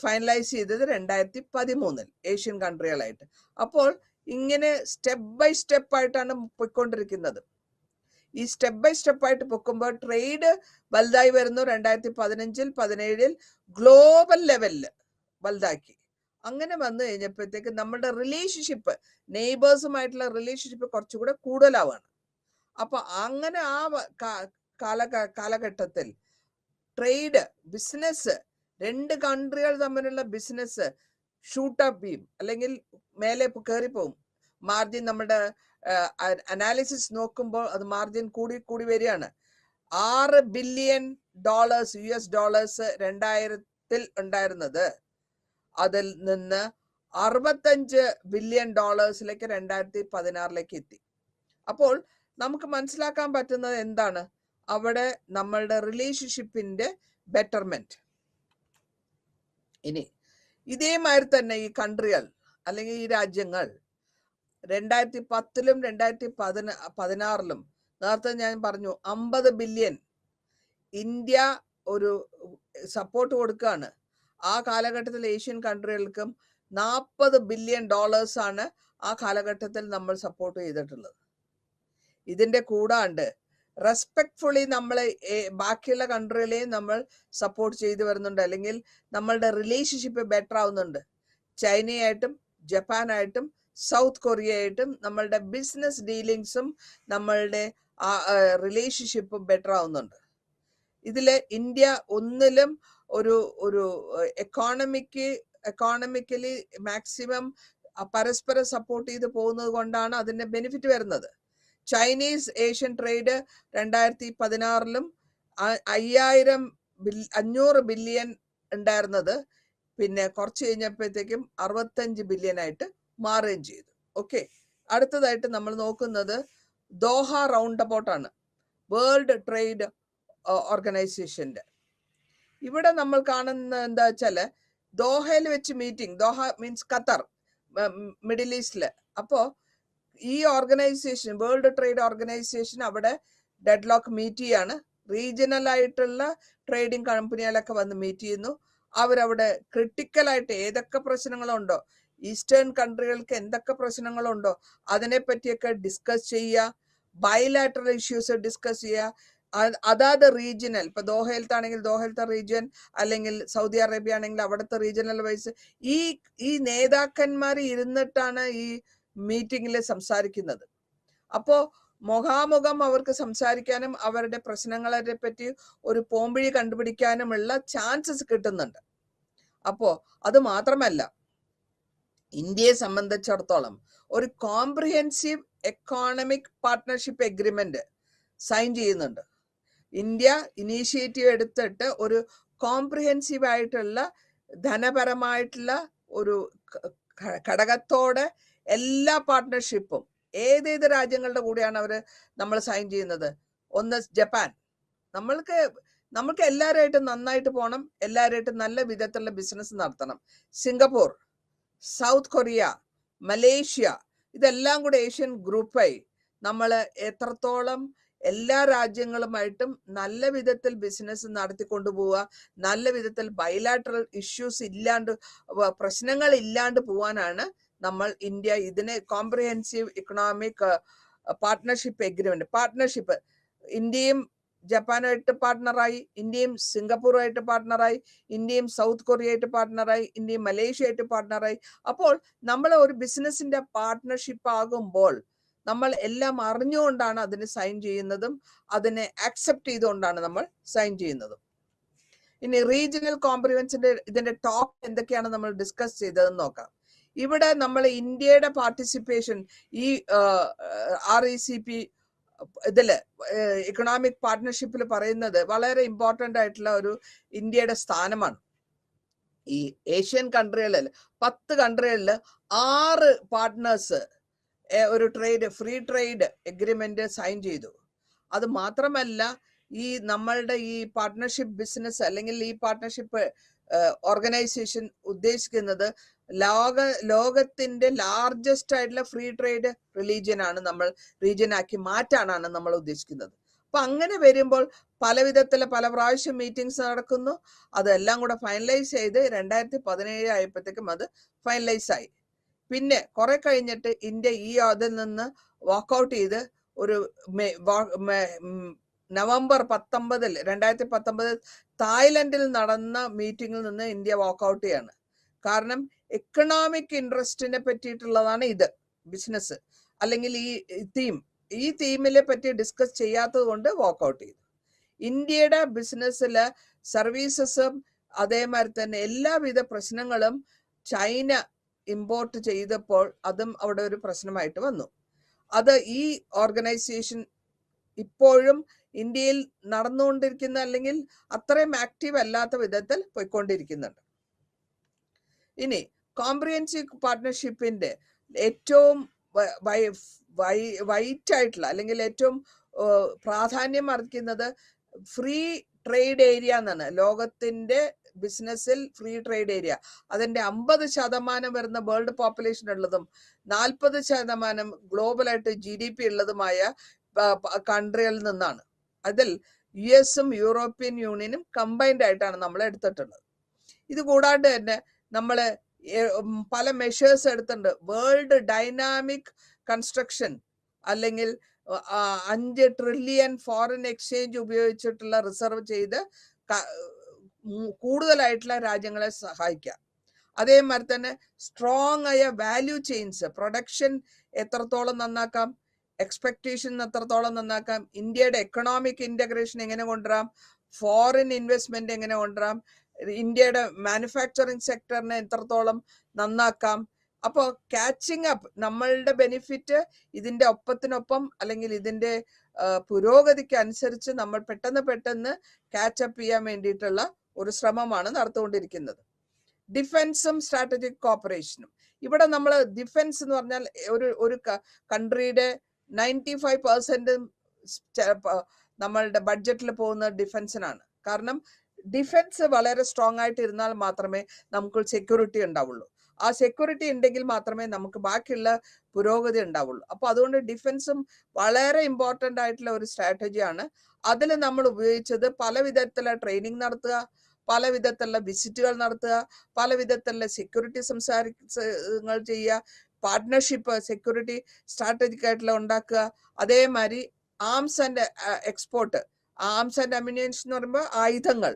ഫൈനലൈസ് ചെയ്തത് 2013 ഏഷ്യൻ കൺട്രികളായിട്ട്. അപ്പോൾ ഇങ്ങനെ സ്റ്റെപ്പ് ബൈ സ്റ്റെപ്പ് ആയിട്ടാണ് പോയിക്കൊണ്ടിരിക്കുന്നത്. ഈ സ്റ്റെപ്പ് ബൈ സ്റ്റെപ്പ് ആയിട്ട് പൊക്കുമ്പോൾ ട്രേഡ് വലുതായി വരുന്നു. 2015-17 ഗ്ലോബൽ ലെവലില് വലുതാക്കി. അങ്ങനെ വന്നു കഴിഞ്ഞപ്പോഴത്തേക്ക് നമ്മുടെ റിലേഷൻഷിപ്പ്, നെയ്ബേഴ്സുമായിട്ടുള്ള റിലേഷൻഷിപ്പ് കുറച്ചുകൂടെ കൂടുതലാവാണ്. അപ്പൊ അങ്ങനെ ആ കാലഘട്ടത്തിൽ ട്രേഡ്, ബിസിനസ്, 2 കൺട്രികൾ തമ്മിലുള്ള ബിസിനസ് ഷൂട്ടപ്പ് ചെയ്യും, അല്ലെങ്കിൽ മേലെ കയറിപ്പോവും. മാർജിൻ, നമ്മുടെ അനാലിസിസ് നോക്കുമ്പോൾ അത് മാർജിൻ കൂടി വരികയാണ്. $6 ബില്യൺ US ഡോളേഴ്സ് 2000 ഉണ്ടായിരുന്നത്, അതിൽ നിന്ന് $65 ബില്യൺ 2016 എത്തി. അപ്പോൾ നമുക്ക് മനസ്സിലാക്കാൻ പറ്റുന്നത് എന്താണ്, അവിടെ നമ്മളുടെ റിലേഷൻഷിപ്പിന്റെ ബെറ്റർമെന്റ്. ഇനി ഇതേമാതിരി തന്നെ ഈ കൺട്രികൾ അല്ലെങ്കിൽ ഈ രാജ്യങ്ങൾ 2010-ലും 2016-ലും നേരത്തെ ഞാൻ പറഞ്ഞു 50 ബില്യൺ ഇന്ത്യ ഒരു സപ്പോർട്ട് കൊടുക്കുകയാണ്. ആ കാലഘട്ടത്തിൽ ഏഷ്യൻ കൺട്രികൾക്കും $40 ബില്യൺ ആ കാലഘട്ടത്തിൽ നമ്മൾ സപ്പോർട്ട് ചെയ്തിട്ടുള്ളത്. ഇതിന്റെ കൂടാണ്ട് റെസ്പെക്ട്ഫുള്ളി നമ്മൾ ബാക്കിയുള്ള കൺട്രികളെയും നമ്മൾ സപ്പോർട്ട് ചെയ്തു വരുന്നുണ്ട്, അല്ലെങ്കിൽ നമ്മളുടെ റിലേഷൻഷിപ്പ് ബെറ്റർ ആവുന്നുണ്ട്. ചൈനയായിട്ടും ജപ്പാനായിട്ടും സൗത്ത് കൊറിയയായിട്ടും നമ്മളുടെ ബിസിനസ് ഡീലിങ്സും നമ്മളുടെ റിലേഷൻഷിപ്പും ബെറ്റർ ആവുന്നുണ്ട്. ഇതില് ഇന്ത്യ ഒന്നിലും ഒരു ഒരു എക്കോണമിക്കലി മാക്സിമം പരസ്പരം സപ്പോർട്ട് ചെയ്ത് പോകുന്നത് കൊണ്ടാണ് അതിന്റെ ബെനിഫിറ്റ് വരുന്നത്. ചൈനീസ് ഏഷ്യൻ ട്രേഡ് 2016 500 ബില്യൺ ഉണ്ടായിരുന്നത് പിന്നെ കുറച്ച് കഴിഞ്ഞപ്പോഴത്തേക്കും 65 ബില്യൺ ആയിട്ട് മാറുകയും ചെയ്തു. ഓക്കെ, അടുത്തതായിട്ട് നമ്മൾ നോക്കുന്നത് ദോഹ റൗണ്ട് അബൌട്ട് ആണ്, വേൾഡ് ട്രേഡ് ഓർഗനൈസേഷന്റെ. ഇവിടെ നമ്മൾ കാണുന്ന എന്താ വെച്ചാല് ദോഹയിൽ വെച്ച് meeting, Doha means Qatar, middle ഈസ്റ്റില്. അപ്പോ ഈ ഓർഗനൈസേഷൻ വേൾഡ് ട്രേഡ് ഓർഗനൈസേഷൻ അവിടെ ഡെഡ്ലോക്ക് മീറ്റ് ചെയ്യാണ്. റീജിയണൽ ആയിട്ടുള്ള ട്രേഡിംഗ് കമ്പനികളൊക്കെ വന്ന് മീറ്റ് ചെയ്യുന്നു. അവരവിടെ ക്രിട്ടിക്കലായിട്ട് ഏതൊക്കെ പ്രശ്നങ്ങളുണ്ടോ, ഈസ്റ്റേൺ കൺട്രികൾക്ക് എന്തൊക്കെ പ്രശ്നങ്ങളുണ്ടോ അതിനെ പറ്റിയൊക്കെ ഡിസ്കസ് ചെയ്യുക, ബൈലാറ്ററൽ ഇഷ്യൂസ് ഡിസ്കസ് ചെയ്യുക. അതാത് റീജിയണൽ, ഇപ്പൊ ദോഹയിലത്താണെങ്കിൽ ദോഹയിലത്തെ റീജിയൻ, അല്ലെങ്കിൽ സൗദി അറേബ്യ ആണെങ്കിൽ അവിടുത്തെ റീജിയണൽ വൈസ് ഈ നേതാക്കന്മാർ ഇരുന്നിട്ടാണ് ഈ മീറ്റിംഗിൽ സംസാരിക്കുന്നത്. അപ്പോ മുഖാമുഖം അവർക്ക് സംസാരിക്കാനും അവരുടെ പ്രശ്നങ്ങളെ പറ്റി ഒരു പോംവഴി കണ്ടുപിടിക്കാനുമുള്ള ചാൻസസ് കിട്ടുന്നുണ്ട്. അപ്പോ അത് മാത്രമല്ല, ഇന്ത്യയെ സംബന്ധിച്ചിടത്തോളം ഒരു comprehensive economic partnership agreement sign ചെയ്യുന്നുണ്ട്. ഇന്ത്യ ഇനീഷ്യേറ്റീവ് എടുത്തിട്ട് ഒരു കോംപ്രിഹെൻസീവ് ആയിട്ടുള്ള ധനപരമായിട്ടുള്ള ഒരു ഘടകത്തോടെ എല്ലാ പാർട്ട്ണർഷിപ്പും ഏതേത് രാജ്യങ്ങളുടെ കൂടെയാണ് നമ്മൾ സൈൻ ചെയ്യുന്നത്? ഒന്ന് ജപ്പാൻ, നമ്മൾക്ക് എല്ലാവരുമായിട്ടും നന്നായിട്ട് പോകണം, എല്ലാവരുമായിട്ടും നല്ല വിധത്തിലുള്ള ബിസിനസ് നടത്തണം. സിംഗപ്പൂർ, സൗത്ത് കൊറിയ, മലേഷ്യ, ഇതെല്ലാം കൂടെ ഏഷ്യൻ ഗ്രൂപ്പായി നമ്മൾ എത്രത്തോളം എല്ലാ രാജ്യങ്ങളുമായിട്ടും നല്ല വിധത്തിൽ ബിസിനസ് നടത്തിക്കൊണ്ടുപോവുക, നല്ല വിധത്തിൽ ബൈലാറ്ററൽ ഇഷ്യൂസ് ഇല്ലാണ്ട്, പ്രശ്നങ്ങൾ ഇല്ലാണ്ട് പോവാനാണ് നമ്മൾ ഇന്ത്യ ഇതിനെ comprehensive economic partnership agreement. Partnership ഇന്ത്യയും ജപ്പാനായിട്ട് പാർട്ട്ണറായി, ഇന്ത്യയും സിംഗപ്പൂറുമായിട്ട് പാർട്ട്ണറായി, ഇന്ത്യയും സൗത്ത് കൊറിയയായിട്ട് പാർട്ട്ണറായി, ഇന്ത്യയും മലേഷ്യയായിട്ട് പാർട്ട്ണറായി. അപ്പോൾ നമ്മൾ ഒരു ബിസിനസിന്റെ പാർട്ട്ണർഷിപ്പ് ആകുമ്പോൾ നമ്മൾ എല്ലാം അറിഞ്ഞുകൊണ്ടാണ് അതിന് സൈൻ ചെയ്യുന്നതും അതിനെ അക്സെപ്റ്റ് ചെയ്തുകൊണ്ടാണ് നമ്മൾ സൈൻ ചെയ്യുന്നതും. ഇനി റീജിയണൽ കോംപ്രിഹെൻസിന്റെ ഇതിന്റെ ടോപ്പ് എന്തൊക്കെയാണ് നമ്മൾ ഡിസ്കസ് ചെയ്തതെന്ന് നോക്കാം. ഇവിടെ നമ്മൾ ഇന്ത്യയുടെ പാർട്ടിസിപ്പേഷൻ ഈ RCEP ഇതില് ഇക്കണോമിക് പാർട്ട്ണർഷിപ്പിൽ പറയുന്നത് വളരെ ഇമ്പോർട്ടന്റ് ആയിട്ടുള്ള ഒരു ഇന്ത്യയുടെ സ്ഥാനമാണ്. ഈ ഏഷ്യൻ കൺട്രികളിൽ 10 കൺട്രികളിൽ 6 പാർട്ട്നേഴ്സ് ഒരു ഫ്രീ ട്രേഡ് എഗ്രിമെന്റ് സൈൻ ചെയ്തു. അത് മാത്രമല്ല, ഈ നമ്മളുടെ ഈ പാർട്ട്ണർഷിപ്പ് ബിസിനസ് അല്ലെങ്കിൽ ഈ പാർട്ട്ണർഷിപ്പ് ഓർഗനൈസേഷൻ ഉദ്ദേശിക്കുന്നത് ലോകത്തിന്റെ ലാർജസ്റ്റ് ആയിട്ടുള്ള ഫ്രീ ട്രേഡ് റീജിയൻ ആക്കി മാറ്റാനാണ് നമ്മൾ ഉദ്ദേശിക്കുന്നത്. അപ്പൊ അങ്ങനെ വരുമ്പോൾ പല പ്രാവശ്യം മീറ്റിംഗ്സ് നടക്കുന്നു. അതെല്ലാം കൂടെ ഫൈനലൈസ് ചെയ്ത് 2017 ആയപ്പോഴത്തേക്കും അത് ഫൈനലൈസ് ആയി. പിന്നെ കുറെ കഴിഞ്ഞിട്ട് ഇന്ത്യ അതിൽ നിന്ന് വാക്കൗട്ട് ചെയ്ത് ഒരു നവംബർ 19 2019 തായ്ലൻഡിൽ നടന്ന മീറ്റിംഗിൽ നിന്ന് ഇന്ത്യ വാക്കൗട്ട് ചെയ്യാണ്. കാരണം എക്കണോമിക് ഇൻട്രസ്റ്റിനെ പറ്റിയിട്ടുള്ളതാണ് ഇത് ബിസിനസ്, അല്ലെങ്കിൽ ഈ തീമിനെ പറ്റി ഡിസ്കസ് ചെയ്യാത്തത് കൊണ്ട് വാക്കൗട്ട് ചെയ്തു. ഇന്ത്യയുടെ ബിസിനസ്സിലെ സർവീസസും അതേമാതിരി തന്നെ എല്ലാവിധ പ്രശ്നങ്ങളും ചൈന ഇമ്പോർട്ട് ചെയ്തപ്പോൾ അതും അവിടെ ഒരു പ്രശ്നമായിട്ട് വന്നു. അത് ഈ ഓർഗനൈസേഷൻ ഇപ്പോഴും ഇന്ത്യയിൽ നടന്നുകൊണ്ടിരിക്കുന്ന അല്ലെങ്കിൽ അത്രയും ആക്റ്റീവ് അല്ലാത്ത വിധത്തിൽ പോയിക്കൊണ്ടിരിക്കുന്നുണ്ട്. ഇനി കോംപ്രിഹെൻസീവ് പാർട്ട്ണർഷിപ്പിന്റെ ഏറ്റവും വൈറ്റ് ആയിട്ടുള്ള അല്ലെങ്കിൽ ഏറ്റവും പ്രാധാന്യം അർഹിക്കുന്നത് ഫ്രീ ട്രേഡ് ഏരിയ എന്നാണ്. ലോകത്തിന്റെ ബിസിനസ്സിൽ ഫ്രീ ട്രേഡ് ഏരിയ അതിന്റെ 50% വരുന്ന വേൾഡ് പോപ്പുലേഷൻ ഉള്ളതും 40% ഗ്ലോബലായിട്ട് GDP ഉള്ളതുമായ കൺട്രികളിൽ നിന്നാണ്. അതിൽ US-ഉം യൂറോപ്യൻ യൂണിയനും കമ്പൈൻഡ് ആയിട്ടാണ് നമ്മൾ എടുത്തിട്ടുള്ളത്. ഇത് കൂടാണ്ട് തന്നെ നമ്മൾ പല മെഷേഴ്സ് എടുത്തിട്ടുണ്ട്. വേൾഡ് ഡൈനാമിക് കൺസ്ട്രക്ഷൻ അല്ലെങ്കിൽ 5 ട്രില്യൺ ഫോറിൻ എക്സ്ചേഞ്ച് ഉപയോഗിച്ചിട്ടുള്ള റിസർവ് ചെയ്ത് കൂടുതലായിട്ടുള്ള രാജ്യങ്ങളെ സഹായിക്കാം. അതേമാതിരി തന്നെ സ്ട്രോങ് ആയ വാല്യൂ ചെയിൻസ്, പ്രൊഡക്ഷൻ എത്രത്തോളം നന്നാക്കാം, എക്സ്പെക്ടേഷൻ എത്രത്തോളം നന്നാക്കാം, ഇന്ത്യയുടെ എക്കണോമിക് ഇന്റഗ്രേഷൻ എങ്ങനെ കൊണ്ടുവരാം, ഫോറിൻ ഇൻവെസ്റ്റ്മെന്റ് എങ്ങനെ കൊണ്ടുവരാം, ഇന്ത്യയുടെ മാനുഫാക്ചറിങ് സെക്ടറിനെ എത്രത്തോളം നന്നാക്കാം. അപ്പോൾ കാച്ചിങ് അപ്പ്, നമ്മളുടെ ബെനിഫിറ്റ് ഇതിന്റെ ഒപ്പത്തിനൊപ്പം അല്ലെങ്കിൽ ഇതിന്റെ പുരോഗതിക്ക് അനുസരിച്ച് നമ്മൾ പെട്ടെന്ന് കാച്ചപ്പ് ചെയ്യാൻ വേണ്ടിയിട്ടുള്ള ഒരു ശ്രമമാണ് നടത്തുകൊണ്ടിരിക്കുന്നത്. ഡിഫൻസും സ്ട്രാറ്റജിക് കോപ്പറേഷനും. ഇവിടെ നമ്മൾ ഡിഫൻസ് എന്ന് പറഞ്ഞാൽ ഒരു കൺട്രിയുടെ 95% നമ്മളുടെ ബഡ്ജറ്റിൽ പോകുന്ന ഡിഫൻസിനാണ്. കാരണം ഡിഫൻസ് വളരെ സ്ട്രോങ് ആയിട്ട് ഇരുന്നാൽ മാത്രമേ നമുക്ക് സെക്യൂരിറ്റി ഉണ്ടാവുള്ളൂ. ആ സെക്യൂരിറ്റി ഉണ്ടെങ്കിൽ മാത്രമേ നമുക്ക് ബാക്കിയുള്ള പുരോഗതി ഉണ്ടാവുള്ളൂ. അപ്പൊ അതുകൊണ്ട് ഡിഫൻസും വളരെ ഇമ്പോർട്ടൻ്റ് ആയിട്ടുള്ള ഒരു സ്ട്രാറ്റജിയാണ്. അതിൽ നമ്മൾ ഉപയോഗിച്ചത് പല വിധത്തിലുള്ള ട്രെയിനിങ് നടത്തുക, പല വിധത്തിലുള്ള വിസിറ്റുകൾ നടത്തുക, പല വിധത്തിലുള്ള സെക്യൂരിറ്റി സംസാരങ്ങൾ ചെയ്യുക, പാർട്ട്ണർഷിപ്പ് സെക്യൂരിറ്റി സ്ട്രാറ്റജിക് ആയിട്ടുള്ള ഉണ്ടാക്കുക. അതേമാതിരി arms and export, arms and ammunition എന്ന് പറയുമ്പോൾ ആയുധങ്ങൾ,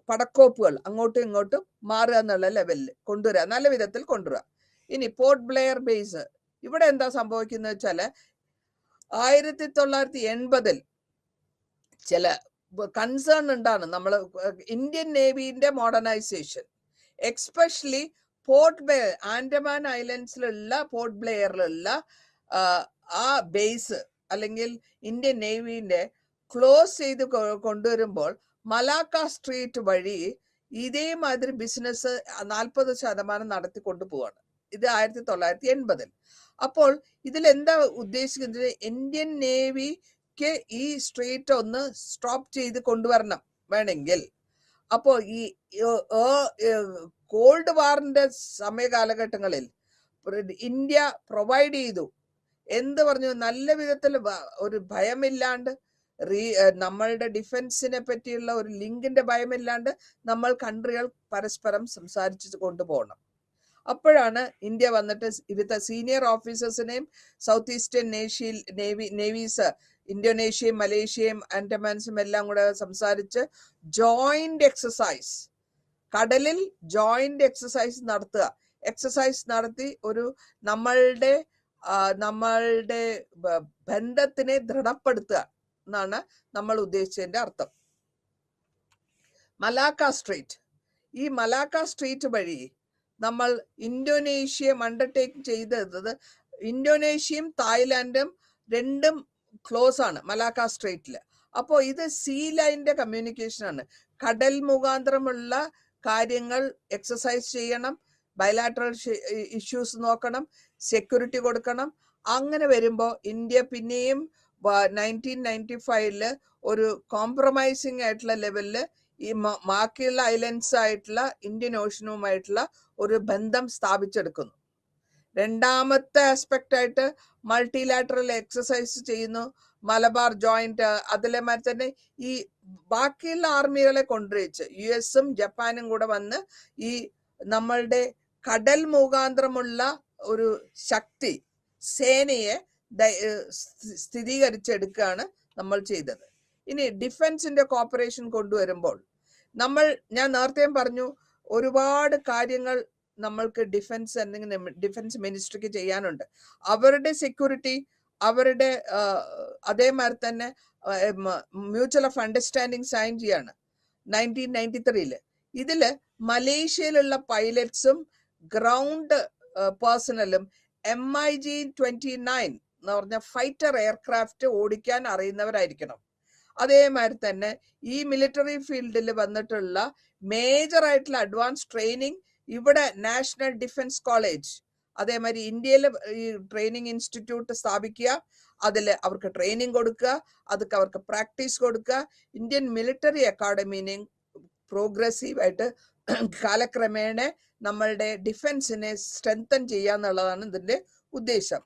പടക്കോപ്പുകൾ അങ്ങോട്ടും ഇങ്ങോട്ടും മാറുക എന്നുള്ള ലെവലിൽ കൊണ്ടുവരിക, നല്ല വിധത്തിൽ കൊണ്ടുവരിക. ഇനി പോർട്ട് ബ്ലെയർ ബേസ്, ഇവിടെ എന്താ സംഭവിക്കുന്നത് വെച്ചാൽ 1980 ചില കൺസേൺ ഉണ്ടാണ് നമ്മൾ ഇന്ത്യൻ നേവിന്റെ മോഡേണൈസേഷൻ, എക്സ്പെഷ്യലി പോർട്ട് ബ്ലെയർ, ആൻഡമാൻ ഐലൻഡ്സിലുള്ള പോർട്ട് ബ്ലെയറിലുള്ള ആ ബേസ് അല്ലെങ്കിൽ ഇന്ത്യൻ നേവിന്റെ ക്ലോസ് ചെയ്ത് കൊണ്ടുവരുമ്പോൾ മലാക്ക സ്ട്രീറ്റ് വഴി ഇതേമാതിരി ബിസിനസ് 40% നടത്തി കൊണ്ടുപോവാണ്. ഇത് 1980. അപ്പോൾ ഇതിൽ എന്താ ഉദ്ദേശിക്കുന്നത്, ഇന്ത്യൻ നേവിക്ക് ഈ സ്ട്രീറ്റ് ഒന്ന് സ്റ്റോപ്പ് ചെയ്ത് കൊണ്ടുവരണം വേണമെങ്കിൽ. അപ്പോൾ ഈ കോൾഡ് വാറിന്റെ സമയ കാലഘട്ടങ്ങളിൽ ഇന്ത്യ പ്രൊവൈഡ് ചെയ്തു. എന്ത് പറഞ്ഞു, നല്ല വിധത്തിൽ ഒരു ഭയമില്ലാണ്ട്, നമ്മളുടെ ഡിഫൻസിനെ പറ്റിയുള്ള ഒരു ലിങ്കിന്റെ ഭയമില്ലാണ്ട് നമ്മൾ കൺട്രികൾ പരസ്പരം സംസാരിച്ചു കൊണ്ടുപോകണം. അപ്പോഴാണ് ഇന്ത്യ വന്നിട്ട് ഇവിടുത്തെ സീനിയർ ഓഫീസേഴ്സിനെയും സൗത്ത് ഈസ്റ്റേൺ നേവീസ് ഇന്തോനേഷ്യയും മലേഷ്യയും ആൻഡമാൻസും എല്ലാം കൂടെ സംസാരിച്ച് ജോയിന്റ് എക്സസൈസ്, കടലിൽ ജോയിന്റ് എക്സസൈസ് നടത്തുക. എക്സസൈസ് നടത്തി ഒരു നമ്മളുടെ ബന്ധത്തിനെ ദൃഢപ്പെടുത്തുക എന്നാണ് നമ്മൾ ഉദ്ദേശിച്ചതിന്റെ അർത്ഥം. മലാക്ക സ്ട്രീറ്റ്, ഈ മലാക്ക സ്ട്രീറ്റ് വഴി നമ്മൾ ഇന്തോനേഷ്യയും അണ്ടർടേക്ക് ചെയ്തത്, ഇന്തോനേഷ്യയും തായ്ലാൻഡും രണ്ടും ക്ലോസ് ആണ് മലാക്ക സ്ട്രീറ്റിൽ. അപ്പോൾ ഇത് സീ ലൈനിന്റെ കമ്മ്യൂണിക്കേഷൻ ആണ്. കടൽ മുഖാന്തരമുള്ള കാര്യങ്ങൾ എക്സസൈസ് ചെയ്യണം, ബയലാറ്ററൽ ഇഷ്യൂസ് നോക്കണം, സെക്യൂരിറ്റി കൊടുക്കണം. അങ്ങനെ വരുമ്പോൾ ഇന്ത്യ പിന്നെയും 1995 ഒരു കോംപ്രമൈസിങ് ആയിട്ടുള്ള ലെവലിൽ ഈ ബാക്കിയുള്ള ഐലൻഡ്സ് ആയിട്ടുള്ള ഇന്ത്യൻ ഓഷനുമായിട്ടുള്ള ഒരു ബന്ധം സ്ഥാപിച്ചെടുക്കുന്നു. രണ്ടാമത്തെ ആസ്പെക്റ്റ് ആയിട്ട് മൾട്ടിലാറ്ററൽ എക്സസൈസ് ചെയ്യുന്നു, മലബാർ ജോയിന്റ്. അതിലേമാതിരി തന്നെ ഈ ബാക്കിയുള്ള ആർമികളെ കൊണ്ടുവച്ച് US-ഉം ജപ്പാനും കൂടെ വന്ന് ഈ നമ്മളുടെ കടൽ മുഖാന്തരമുള്ള ഒരു ശക്തി, സേനയെ സ്ഥിരീകരിച്ചെടുക്കുകയാണ് നമ്മൾ ചെയ്തത്. ഇനി ഡിഫൻസിന്റെ കോപ്പറേഷൻ കൊണ്ടുവരുമ്പോൾ ഞാൻ നേരത്തെ പറഞ്ഞു, ഒരുപാട് കാര്യങ്ങൾ നമ്മൾക്ക് ഡിഫൻസ് മിനിസ്ട്രിക്ക് ചെയ്യാനുണ്ട്. അവരുടെ സെക്യൂരിറ്റി, അവരുടെ അതേമാതിരി തന്നെ മ്യൂച്വൽ ഓഫ് അണ്ടർസ്റ്റാൻഡിങ് സൈൻ ചെയ്യാണ് 1993. ഇതില് മലേഷ്യയിലുള്ള പൈലറ്റ്സും ഗ്രൗണ്ട് പേഴ്സണലും MiG-29 എന്ന് പറഞ്ഞ ഫൈറ്റർ എയർക്രാഫ്റ്റ് ഓടിക്കാൻ അറിയുന്നവരായിരിക്കണം. അതേമാതിരി തന്നെ ഈ മിലിറ്ററി ഫീൽഡിൽ വന്നിട്ടുള്ള മേജർ ആയിട്ടുള്ള അഡ്വാൻസ് ട്രെയിനിങ് ഇവിടെ നാഷണൽ ഡിഫൻസ് കോളേജ്, അതേമാതിരി ഇന്ത്യയിൽ ഈ ട്രെയിനിങ് ഇൻസ്റ്റിറ്റ്യൂട്ട് സ്ഥാപിക്കുക, അതിൽ അവർക്ക് ട്രെയിനിങ് കൊടുക്കുക, അതൊക്കെ അവർക്ക് പ്രാക്ടീസ് കൊടുക്കുക. ഇന്ത്യൻ മിലിറ്ററി അക്കാഡമിനെയും പ്രോഗ്രസീവായിട്ട് കാലക്രമേണ നമ്മളുടെ ഡിഫൻസിനെ സ്ട്രെങ്തൻ ചെയ്യുക എന്നുള്ളതാണ് ഇതിന്റെ ഉദ്ദേശം.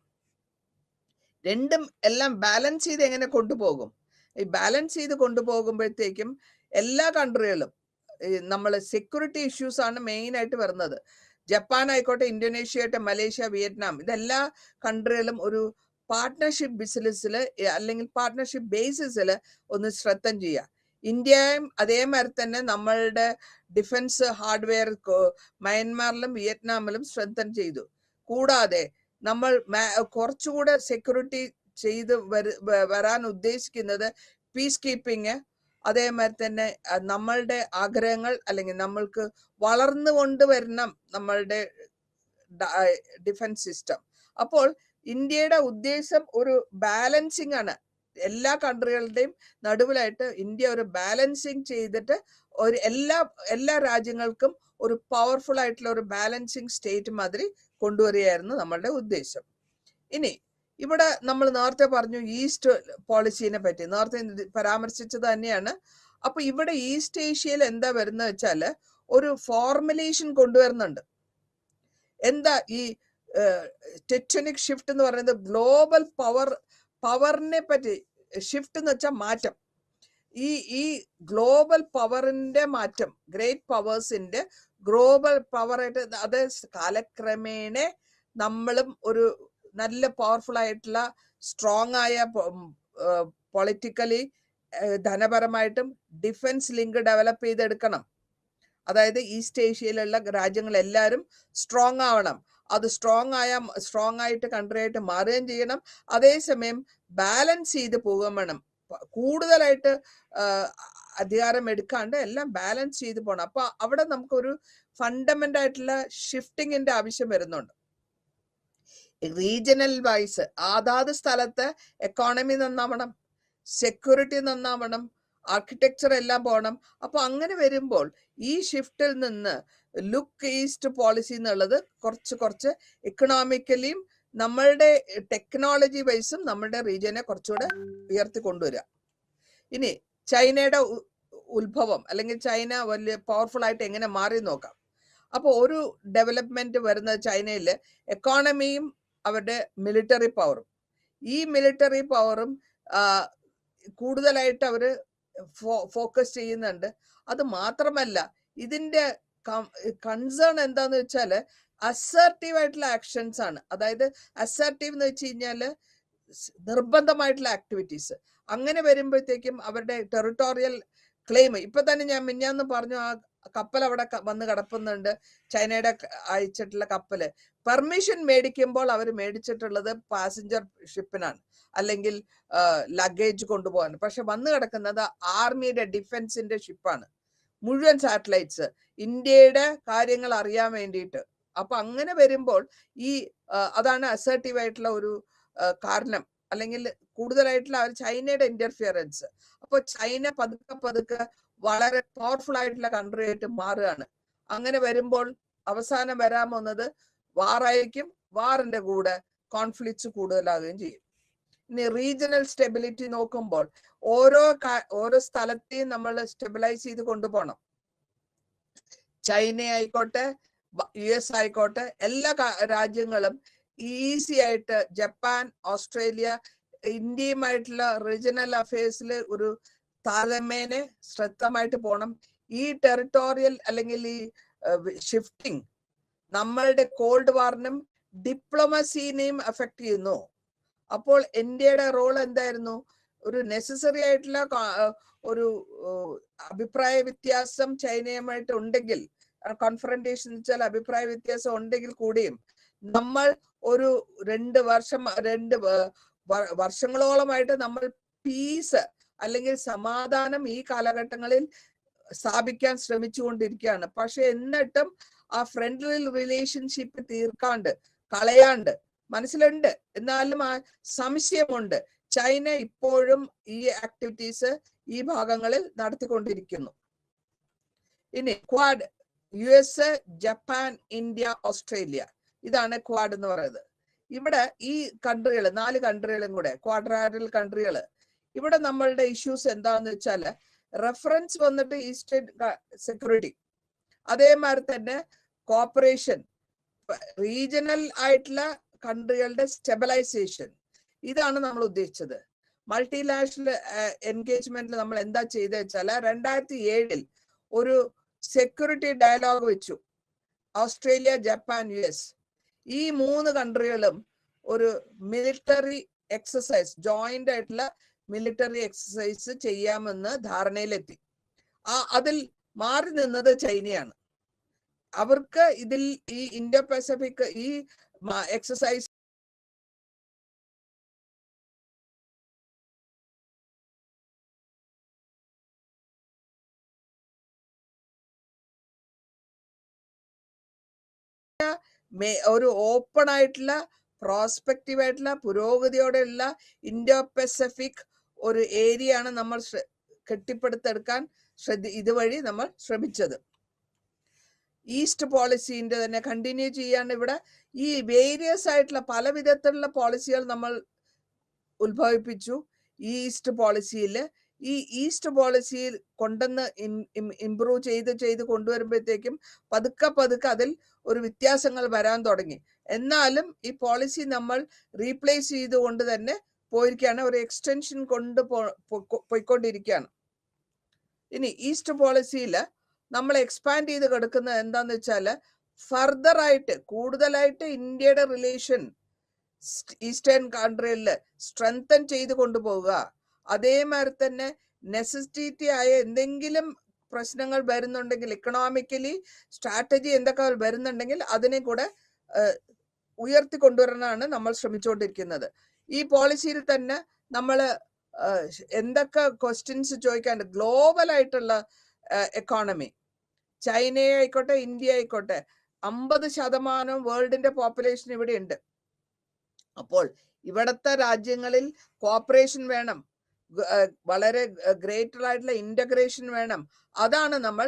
രണ്ടും എല്ലാം ബാലൻസ് ചെയ്ത് എങ്ങനെ കൊണ്ടുപോകും? ഈ ബാലൻസ് ചെയ്ത് കൊണ്ടുപോകുമ്പോഴത്തേക്കും എല്ലാ കൺട്രികളും നമ്മൾ സെക്യൂരിറ്റി ഇഷ്യൂസ് ആണ് മെയിൻ ആയിട്ട് വരുന്നത്. ജപ്പാൻ ആയിക്കോട്ടെ, ഇന്തോനേഷ്യ ആയിട്ട്, മലേഷ്യ, വിയറ്റ്നാം, ഇതെല്ലാ കൺട്രികളും ഒരു പാർട്ട്ണർഷിപ്പ് ബിസിനസ്സിൽ അല്ലെങ്കിൽ പാർട്ട്ണർഷിപ്പ് ബേസിസിൽ ഒന്ന് ശ്രദ്ധ ചെയ്യുക. ഇന്ത്യയും അതേമാതിരി തന്നെ നമ്മളുടെ ഡിഫൻസ് ഹാർഡ്വെയർ മയൻമാറിലും വിയറ്റ്നാമിലും ശ്രദ്ധ ചെയ്തു. കൂടാതെ നമ്മൾ കുറച്ചുകൂടെ സെക്യൂരിറ്റി ചെയ്ത് വരാൻ ഉദ്ദേശിക്കുന്നത് പീസ് കീപ്പിംഗ്, അതേമാതിരി തന്നെ നമ്മളുടെ ആഗ്രഹങ്ങൾ അല്ലെങ്കിൽ നമ്മൾക്ക് വളർന്നു കൊണ്ടുവരണം നമ്മളുടെ ഡിഫൻസ് സിസ്റ്റം. അപ്പോൾ ഇന്ത്യയുടെ ഉദ്ദേശം ഒരു ബാലൻസിങ് ആണ്. എല്ലാ കൺട്രികളുടെയും നടുവിലായിട്ട് ഇന്ത്യ ഒരു ബാലൻസിങ് ചെയ്തിട്ട് ഒരു എല്ലാ രാജ്യങ്ങൾക്കും ഒരു പവർഫുൾ ആയിട്ടുള്ള ഒരു ബാലൻസിങ് സ്റ്റേറ്റ് മാതിരി കൊണ്ടുവരികയായിരുന്നു നമ്മളുടെ ഉദ്ദേശം. ഇനി ഇവിടെ നമ്മൾ നേരത്തെ പറഞ്ഞു ഈസ്റ്റ് പോളിസിനെ പറ്റി, നേരത്തെ പരാമർശിച്ചത് തന്നെയാണ്. അപ്പൊ ഇവിടെ ഈസ്റ്റ് ഏഷ്യയിൽ എന്താ വരുന്നത് വെച്ചാല് ഒരു ഫോർമുലേഷൻ കൊണ്ടുവരുന്നുണ്ട്. എന്താ ഈ ടെക്ടോണിക് ഷിഫ്റ്റ് എന്ന് പറയുന്നത്? ഗ്ലോബൽ പവറിനെ പറ്റി. ഷിഫ്റ്റ് എന്ന് വെച്ചാൽ മാറ്റം. ഈ ഗ്ലോബൽ പവറിന്റെ മാറ്റം, ഗ്രേറ്റ് പവേഴ്സിന്റെ ഗ്ലോബൽ പവറായിട്ട് അത് കാലക്രമേണ നമ്മളും ഒരു നല്ല പവർഫുൾ ആയിട്ടുള്ള സ്ട്രോങ് ആയ പൊളിറ്റിക്കലി ധനപരമായിട്ടും ഡിഫൻസ് ലിങ്ക് ഡെവലപ്പ് ചെയ്തെടുക്കണം. അതായത് ഈസ്റ്റ് ഏഷ്യയിലുള്ള രാജ്യങ്ങൾ എല്ലാവരും സ്ട്രോങ് ആവണം. അത് സ്ട്രോങ് ആയിട്ട് കൺട്രി ആയിട്ട് മാറുകയും ചെയ്യണം. അതേസമയം ബാലൻസ് ചെയ്ത് പോകുകയും വേണം. കൂടുതലായിട്ട് അധികാരം എടുക്കാണ്ട് എല്ലാം ബാലൻസ് ചെയ്ത് പോകണം. അപ്പൊ അവിടെ നമുക്കൊരു ഫണ്ടമെന്റൽ ആയിട്ടുള്ള ഷിഫ്റ്റിങ്ങിന്റെ ആവശ്യം വരുന്നുണ്ട്. റീജിയണൽ വൈസ് അതാത് സ്ഥലത്ത് എക്കോണമി നന്നാവണം, സെക്യൂരിറ്റി നന്നാവണം, ആർക്കിടെക്ചർ എല്ലാം പോകണം. അപ്പൊ അങ്ങനെ വരുമ്പോൾ ഈ ഷിഫ്റ്റിൽ നിന്ന് ലുക്ക് ഈസ്റ്റ് പോളിസി എന്നുള്ളത് കുറച്ച് എക്കണോമിക്കലിയും നമ്മളുടെ ടെക്നോളജി വൈസും നമ്മളുടെ റീജിയനെ കുറച്ചുകൂടെ ഉയർത്തി കൊണ്ടുവരിക. ഇനി ചൈനയുടെ ഉത്ഭവം അല്ലെങ്കിൽ ചൈന വലിയ പവർഫുൾ ആയിട്ട് എങ്ങനെ മാറി നോക്കാം. അപ്പോൾ ഒരു ഡെവലപ്മെന്റ് വരുന്നത് ചൈനയിൽ എക്കോണമിയും അവരുടെ മിലിറ്ററി പവറും. ഈ മിലിറ്ററി പവറും കൂടുതലായിട്ട് അവര് ഫോക്കസ് ചെയ്യുന്നുണ്ട്. അത് മാത്രമല്ല ഇതിന്റെ കൺസേൺ എന്താന്ന് വെച്ചാല് അസർട്ടീവ് ആയിട്ടുള്ള ആക്ഷൻസ് ആണ്. അതായത് അസർട്ടീവ് എന്ന് വെച്ച് കഴിഞ്ഞാല് നിർബന്ധമായിട്ടുള്ള ആക്ടിവിറ്റീസ്. അങ്ങനെ വരുമ്പോഴത്തേക്കും അവരുടെ ടെറിട്ടോറിയൽ ക്ലെയിം, ഇപ്പൊ തന്നെ ഞാൻ മിഞ്ഞാന്ന് പറഞ്ഞു, ആ കപ്പൽ അവിടെ വന്ന് കിടപ്പുന്നുണ്ട്, ചൈനയുടെ അയച്ചിട്ടുള്ള കപ്പല്. പെർമിഷൻ മേടിക്കുമ്പോൾ അവർ മേടിച്ചിട്ടുള്ളത് പാസഞ്ചർ ഷിപ്പിനാണ് അല്ലെങ്കിൽ ലഗേജ് കൊണ്ടുപോകാൻ. പക്ഷെ വന്ന് കിടക്കുന്നത് ആർമിയുടെ ഡിഫൻസിന്റെ ഷിപ്പാണ്. മുഴുവൻ സാറ്റലൈറ്റ്സ് ഇന്ത്യയുടെ കാര്യങ്ങൾ അറിയാൻ വേണ്ടിയിട്ട്. അപ്പൊ അങ്ങനെ വരുമ്പോൾ അതാണ് അസർട്ടീവ് ആയിട്ടുള്ള ഒരു കാരണം, അല്ലെങ്കിൽ കൂടുതലായിട്ടുള്ള ചൈനയുടെ ഇന്റർഫിയറൻസ്. അപ്പൊ ചൈന പതുക്കെ വളരെ പവർഫുൾ ആയിട്ടുള്ള കൺട്രി ആയിട്ട് മാറുകയാണ്. അങ്ങനെ വരുമ്പോൾ അവസാനം വരാൻ പോകുന്നത് വാറായിരിക്കും. വാറിന്റെ കൂടെ കോൺഫ്ലിക്ട്സ് കൂടുതലാകുകയും ചെയ്യും. ഇനി റീജിയണൽ സ്റ്റെബിലിറ്റി നോക്കുമ്പോൾ ഓരോ സ്ഥലത്തെയും നമ്മൾ സ്റ്റെബിലൈസ് ചെയ്ത് കൊണ്ടുപോകണം. ചൈന ആയിക്കോട്ടെ, US ആയിക്കോട്ടെ, എല്ലാ രാജ്യങ്ങളും ഈസി ആയിട്ട്, ജപ്പാൻ, ഓസ്ട്രേലിയ, ഇന്ത്യയുമായിട്ടുള്ള റീജിയണൽ അഫയേഴ്സിൽ ഒരു താരതമ്യേന ശ്രദ്ധമായിട്ട് പോകണം. ഈ ടെറിട്ടോറിയൽ അല്ലെങ്കിൽ ഈ ഷിഫ്റ്റിംഗ് നമ്മളുടെ കോൾഡ് വാറിനും ഡിപ്ലോമസിനെയും അഫക്ട് ചെയ്യുന്നു. അപ്പോൾ ഇന്ത്യയുടെ റോൾ എന്തായിരുന്നു? ഒരു നെസസറി ആയിട്ടുള്ള ഒരു അഭിപ്രായ വ്യത്യാസം ചൈനയുമായിട്ട് ഉണ്ടെങ്കിൽ, കോൺഫറന്റേഷൻ വെച്ചാൽ അഭിപ്രായ വ്യത്യാസം ഉണ്ടെങ്കിൽ കൂടിയും നമ്മൾ ഒരു 2 വർഷങ്ങളോളമായിട്ട് നമ്മൾ പീസ് അല്ലെങ്കിൽ സമാധാനം ഈ കാലഘട്ടങ്ങളിൽ സ്ഥാപിക്കാൻ ശ്രമിച്ചുകൊണ്ടിരിക്കുകയാണ്. പക്ഷെ എന്നിട്ടും ആ ഫ്രണ്ട്ലി റിലേഷൻഷിപ്പ് കളയാണ്ട് മനസ്സിലുണ്ട്. എന്നാലും ആ സംശയമുണ്ട്. ചൈന ഇപ്പോഴും ഈ ആക്ടിവിറ്റീസ് ഈ ഭാഗങ്ങളിൽ നടത്തിക്കൊണ്ടിരിക്കുന്നു. ഇനി quad, US, Japan, India, Australia, ഇതാണ് ക്വാഡ് എന്ന് പറയുന്നത്. ഇവിടെ ഈ കൺട്രികൾ, 4 കൺട്രികളും കൂടെ ക്വാഡ്രാറ്ററൽ കൺട്രികൾ. ഇവിടെ നമ്മളുടെ ഇഷ്യൂസ് എന്താന്ന് വെച്ചാല് റെഫറൻസ് വന്നിട്ട് ഈസ്റ്റേൺ സെക്യൂരിറ്റി, അതേമാതിരി തന്നെ കോപ്പറേഷൻ, റീജിയണൽ ആയിട്ടുള്ള കൺട്രികളുടെ സ്റ്റെബിലൈസേഷൻ, ഇതാണ് നമ്മൾ ഉദ്ദേശിച്ചത്. മൾട്ടിലാറ്ററൽ എൻഗേജ്മെന്റിൽ നമ്മൾ എന്താ ചെയ്തത് വെച്ചാൽ 2007 ഒരു സെക്യൂരിറ്റി ഡയലോഗ് വെച്ചു. ഓസ്ട്രേലിയ, ജപ്പാൻ, US ഈ 3 കൺട്രികളും ഒരു മിലിറ്ററി എക്സസൈസ്, ജോയിന്റ് ആയിട്ടുള്ള മിലിറ്ററി എക്സസൈസ് ചെയ്യാമെന്ന് ധാരണയിലെത്തി. അതിൽ മാറി നിന്നത് ചൈനയാണ്. അവർക്ക് ഇതിൽ ഈ ഇൻഡോ പസഫിക് ഈ എക്സസൈസ് ഒരു ഓപ്പൺ ആയിട്ടുള്ള പ്രോസ്പെക്റ്റീവ് ആയിട്ടുള്ള പുരോഗതിയോടെയുള്ള ഇൻഡോ പസഫിക് ഒരു ഏരിയ ആണ് നമ്മൾ കെട്ടിപ്പടുത്തെടുക്കാൻ ഇതുവഴി നമ്മൾ ശ്രമിച്ചത്. ഈസ്റ്റ് പോളിസിന്റെ തന്നെ കണ്ടിന്യൂ ചെയ്യാണ് ഇവിടെ ഈ വേരിയസ് ആയിട്ടുള്ള പല വിധത്തിലുള്ള പോളിസികൾ നമ്മൾ ഉത്ഭവിപ്പിച്ചു. ഈസ്റ്റ് പോളിസിയിൽ ഈ ഈസ്റ്റ് പോളിസിയിൽ കൊണ്ടുവന്ന് ഇംപ്രൂവ് ചെയ്ത് കൊണ്ടുവരുമ്പോഴത്തേക്കും പതുക്കെ അതിൽ ഒരു വ്യത്യാസങ്ങൾ വരാൻ തുടങ്ങി. എന്നാലും ഈ പോളിസി നമ്മൾ റീപ്ലേസ് ചെയ്തുകൊണ്ട് തന്നെ പോയിരിക്കുകയാണ്, ഒരു എക്സ്റ്റൻഷൻ പോയിക്കൊണ്ടിരിക്കുകയാണ്. ഇനി ഈസ്റ്റ് പോളിസിയിൽ നമ്മൾ എക്സ്പാൻഡ് ചെയ്ത് കിടക്കുന്നത് എന്താന്ന് വെച്ചാൽ ഫർദർ ആയിട്ട് കൂടുതലായിട്ട് ഇന്ത്യയുടെ റിലേഷൻ ഈസ്റ്റേൺ കൺട്രിയിൽ സ്ട്രെങ്തൻ ചെയ്ത് കൊണ്ടുപോവുക. അതേമാതിരി തന്നെ നെസസിറ്റി ആയ എന്തെങ്കിലും പ്രശ്നങ്ങൾ വരുന്നുണ്ടെങ്കിൽ, ഇക്കണോമിക്കലി സ്ട്രാറ്റജി എന്തൊക്കെ വരുന്നുണ്ടെങ്കിൽ അതിനെ കൂടെ ഉയർത്തിക്കൊണ്ടുവരാനാണ് നമ്മൾ ശ്രമിച്ചുകൊണ്ടിരിക്കുന്നത്. ഈ പോളിസിയിൽ തന്നെ നമ്മൾ എന്തൊക്കെ ക്വസ്റ്റ്യൻസ് ചോദിക്കാണ്ട്, ഗ്ലോബൽ ആയിട്ടുള്ള എക്കോണമി, ചൈന ആയിക്കോട്ടെ ഇന്ത്യ ആയിക്കോട്ടെ, 50% വേൾഡിന്റെ പോപ്പുലേഷൻ ഇവിടെ ഉണ്ട്. അപ്പോൾ ഇവിടത്തെ രാജ്യങ്ങളിൽ കോപ്പറേഷൻ വേണം, വളരെ ഗ്രേറ്റർ ആയിട്ടുള്ള ഇന്റഗ്രേഷൻ വേണം. അതാണ് നമ്മൾ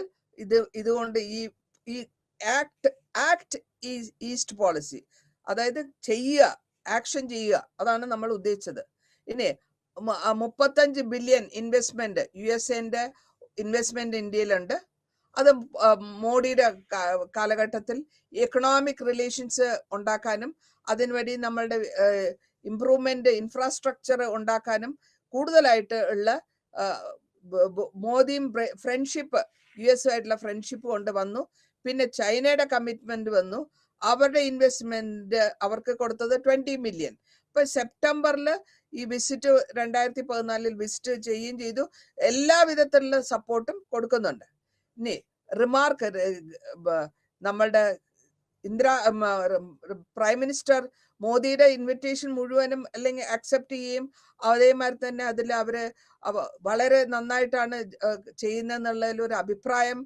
ഇതുകൊണ്ട് ഈ ആക്ട് ഈസ്റ്റ് പോളിസി, അതായത് ആക്ഷൻ ചെയ്യുക, അതാണ് നമ്മൾ ഉദ്ദേശിച്ചത്. ഇനി 35 ബില്യൺ ഇൻവെസ്റ്റ്മെന്റ് USA ഇൻവെസ്റ്റ്മെന്റ് ഇന്ത്യയിലുണ്ട്. അത് മോഡിയുടെ കാലഘട്ടത്തിൽ എക്കണോമിക് റിലേഷൻസ് ഉണ്ടാക്കാനും അതിനുവേണ്ടി നമ്മളുടെ ഇംപ്രൂവ്മെന്റ് ഇൻഫ്രാസ്ട്രക്ചർ ഉണ്ടാക്കാനും കൂടുതലായിട്ട് ഉള്ള മോദിയും ഫ്രണ്ട്ഷിപ്പ് US ആയിട്ടുള്ള ഫ്രണ്ട്ഷിപ്പ് കൊണ്ട് വന്നു. പിന്നെ ചൈനയുടെ കമ്മിറ്റ്മെന്റ് വന്നു. അവരുടെ ഇൻവെസ്റ്റ്മെന്റ് അവർക്ക് കൊടുത്തത് 20 മില്യൺ. ഇപ്പൊ സെപ്റ്റംബറിൽ ഈ വിസിറ്റ് 2014 വിസിറ്റ് ചെയ്യുകയും ചെയ്തു. എല്ലാ വിധത്തിലുള്ള സപ്പോർട്ടും കൊടുക്കുന്നുണ്ട്. ഇനി റിമാർക്ക്, നമ്മളുടെ പ്രൈം മിനിസ്റ്റർ മോദിയുടെ ഇൻവിറ്റേഷൻ മുഴുവനും അല്ലെങ്കിൽ അക്സെപ്റ്റ് ചെയ്യുകയും അതേമാതിരി തന്നെ അതിൽ അവര് വളരെ നന്നായിട്ടാണ് ചെയ്യുന്നതെന്നുള്ളതിൽ ഒരു അഭിപ്രായം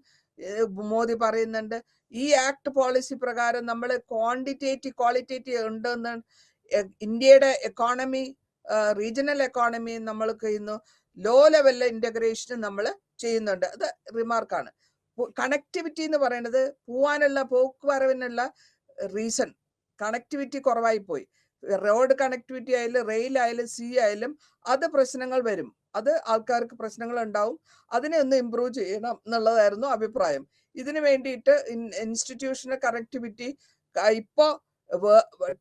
മോദി പറയുന്നുണ്ട്. ഈ ആക്ട് പോളിസി പ്രകാരം നമ്മൾ ക്വാളിറ്റേറ്റീവ് ഉണ്ടെന്ന് ഇന്ത്യയുടെ എക്കോണമി, റീജിയണൽ എക്കോണമി നമ്മൾ ചെയ്യുന്നു. ലോ ലെവലിലെ ഇന്റഗ്രേഷൻ നമ്മൾ ചെയ്യുന്നുണ്ട്. അത് റിമാർക്കാണ്. കണക്ടിവിറ്റി എന്ന് പറയുന്നത് പോവാനുള്ള പോക്കുവരവിനുള്ള റീസൺ കണക്ടിവിറ്റി കുറവായി പോയി. റോഡ് കണക്ടിവിറ്റി ആയാലും റെയിൽ ആയാലും സീ ആയാലും അത് പ്രശ്നങ്ങൾ വരും, അത് ആൾക്കാർക്ക് പ്രശ്നങ്ങൾ ഉണ്ടാവും. അതിനെ ഒന്ന് ഇംപ്രൂവ് ചെയ്യണം എന്നുള്ളതായിരുന്നു അഭിപ്രായം. ഇതിനു വേണ്ടിയിട്ട് ഇൻസ്റ്റിറ്റ്യൂഷണൽ കണക്ടിവിറ്റി ഇപ്പോ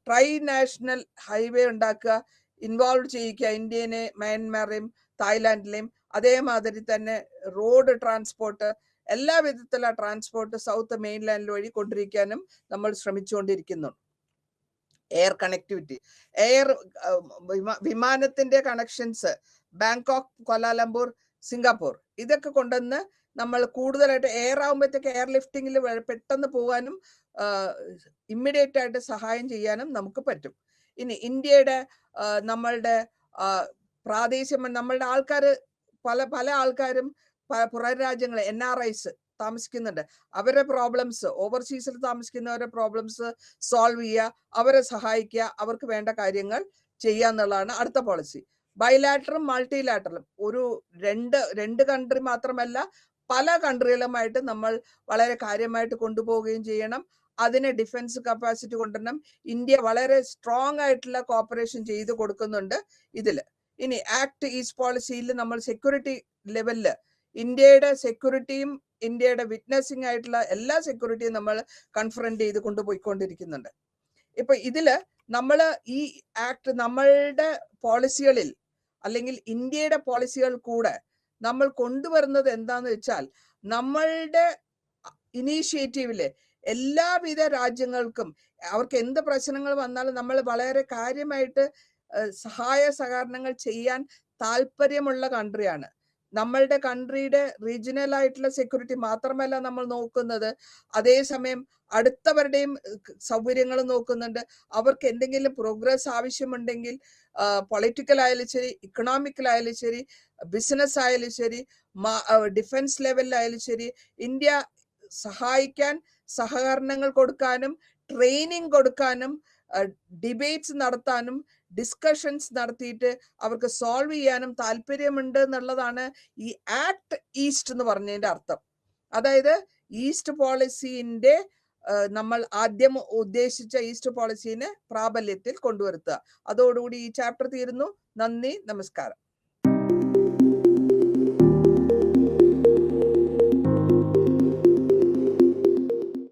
ട്രൈ നാഷണൽ ഹൈവേ ഉണ്ടാക്കുക, ഇൻവോൾവ് ചെയ്യിക്കുക ഇന്ത്യനെ മ്യാൻമാറേയും തായ്ലാൻഡിലെയും. അതേമാതിരി തന്നെ റോഡ് ട്രാൻസ്പോർട്ട്, എല്ലാ വിധത്തിലുള്ള ട്രാൻസ്പോർട്ട് സൗത്ത് മെയിൻലാൻഡ് വഴി കൊണ്ടിരിക്കാനും നമ്മൾ ശ്രമിച്ചുകൊണ്ടിരിക്കുന്നു. എയർ കണക്ടിവിറ്റി, വിമാനത്തിന്റെ കണക്ഷൻസ് ബാങ്കോക്ക്, കൊലാലംപൂർ, സിംഗപ്പൂർ, ഇതൊക്കെ കൊണ്ടുവന്ന് നമ്മൾ കൂടുതലായിട്ട് എയർ ആകുമ്പോഴത്തേക്ക് എയർ ലിഫ്റ്റിങ്ങിൽ പെട്ടെന്ന് പോകാനും ഇമ്മീഡിയറ്റ് ആയിട്ട് സഹായം ചെയ്യാനും നമുക്ക് പറ്റും. ഇനി ഇന്ത്യയുടെ നമ്മളുടെ നമ്മളുടെ ആൾക്കാർ പല ആൾക്കാരും പുറം രാജ്യങ്ങൾ NRIs താമസിക്കുന്നുണ്ട്. അവരുടെ പ്രോബ്ലംസ്, ഓവർസീസിൽ താമസിക്കുന്നവരുടെ പ്രോബ്ലംസ് സോൾവ് ചെയ്യുക, അവരെ സഹായിക്കുക, അവർക്ക് വേണ്ട കാര്യങ്ങൾ ചെയ്യുക എന്നുള്ളതാണ് അടുത്ത പോളിസി. ബൈലാറ്ററും മൾട്ടിലാറ്ററലും ഒരു രണ്ട് കൺട്രി മാത്രമല്ല പല കൺട്രികളുമായിട്ട് നമ്മൾ വളരെ കാര്യമായിട്ട് കൊണ്ടുപോവുകയും ചെയ്യണം. അതിന് ഡിഫൻസ് കപ്പാസിറ്റി കൊണ്ടുവരണം. ഇന്ത്യ വളരെ സ്ട്രോങ് ആയിട്ടുള്ള കോപ്പറേഷൻ ചെയ്ത് കൊടുക്കുന്നുണ്ട് ഇതില്. ഇനി ആക്ട് ഈസ്റ്റ് പോളിസിയിൽ നമ്മൾ സെക്യൂരിറ്റി ലെവലില് ഇന്ത്യയുടെ സെക്യൂരിറ്റിയും ഇന്ത്യയുടെ വിറ്റ്നസിംഗ് ആയിട്ടുള്ള എല്ലാ സെക്യൂരിറ്റിയും നമ്മൾ കൺഫ്രണ്ട് ചെയ്ത് കൊണ്ടുപോയിക്കൊണ്ടിരിക്കുന്നുണ്ട്. ഇപ്പൊ ഇതില് നമ്മൾ ഈ ആക്ട് നമ്മളുടെ പോളിസികളിൽ അല്ലെങ്കിൽ ഇന്ത്യയുടെ പോളിസികൾ കൂടെ നമ്മൾ കൊണ്ടുവരുന്നത് എന്താന്ന് വെച്ചാൽ നമ്മളുടെ ഇനീഷ്യേറ്റീവില് എല്ലാവിധ രാജ്യങ്ങൾക്കും അവർക്ക് എന്ത് പ്രശ്നങ്ങൾ വന്നാലും നമ്മൾ വളരെ കാര്യമായിട്ട് സഹായ സഹകരണങ്ങൾ ചെയ്യാൻ താല്പര്യമുള്ള കൺട്രിയാണ്. നമ്മളുടെ കൺട്രിയുടെ റീജിയണൽ ആയിട്ടുള്ള സെക്യൂരിറ്റി മാത്രമല്ല നമ്മൾ നോക്കുന്നത്, അതേസമയം അടുത്തവരുടെയും സൗകര്യങ്ങൾ നോക്കുന്നുണ്ട്. അവർക്ക് എന്തെങ്കിലും പ്രോഗ്രസ് ആവശ്യമുണ്ടെങ്കിൽ പൊളിറ്റിക്കൽ ആയാലും ശരി, ഇക്കണോമിക്കലായാലും ശരി, ബിസിനസ് ആയാലും ശരി, ഡിഫൻസ് ലെവലിലായാലും ശരി, ഇന്ത്യ സഹായിക്കാൻ, സഹകരണങ്ങൾ കൊടുക്കാനും, ട്രെയിനിങ് കൊടുക്കാനും, ഡിബേറ്റ്സ് നടത്താനും, ഡിസ്കഷൻസ് നടത്തിയിട്ട് അവർക്ക് സോൾവ് ചെയ്യാനും താല്പര്യമുണ്ട് എന്നുള്ളതാണ് ഈ ആക്ട് ഈസ്റ്റ് എന്ന് പറഞ്ഞതിന്റെ അർത്ഥം. അതായത് ഈസ്റ്റ് പോളിസിന്റെ നമ്മൾ ആദ്യം ഉദ്ദേശിച്ച ഈസ്റ്റ് പോളിസിനെ പ്രാബല്യത്തിൽ കൊണ്ടുവരുത്തുക. അതോടുകൂടി ഈ ചാപ്റ്റർ തീരുന്നു. നന്ദി, നമസ്കാരം.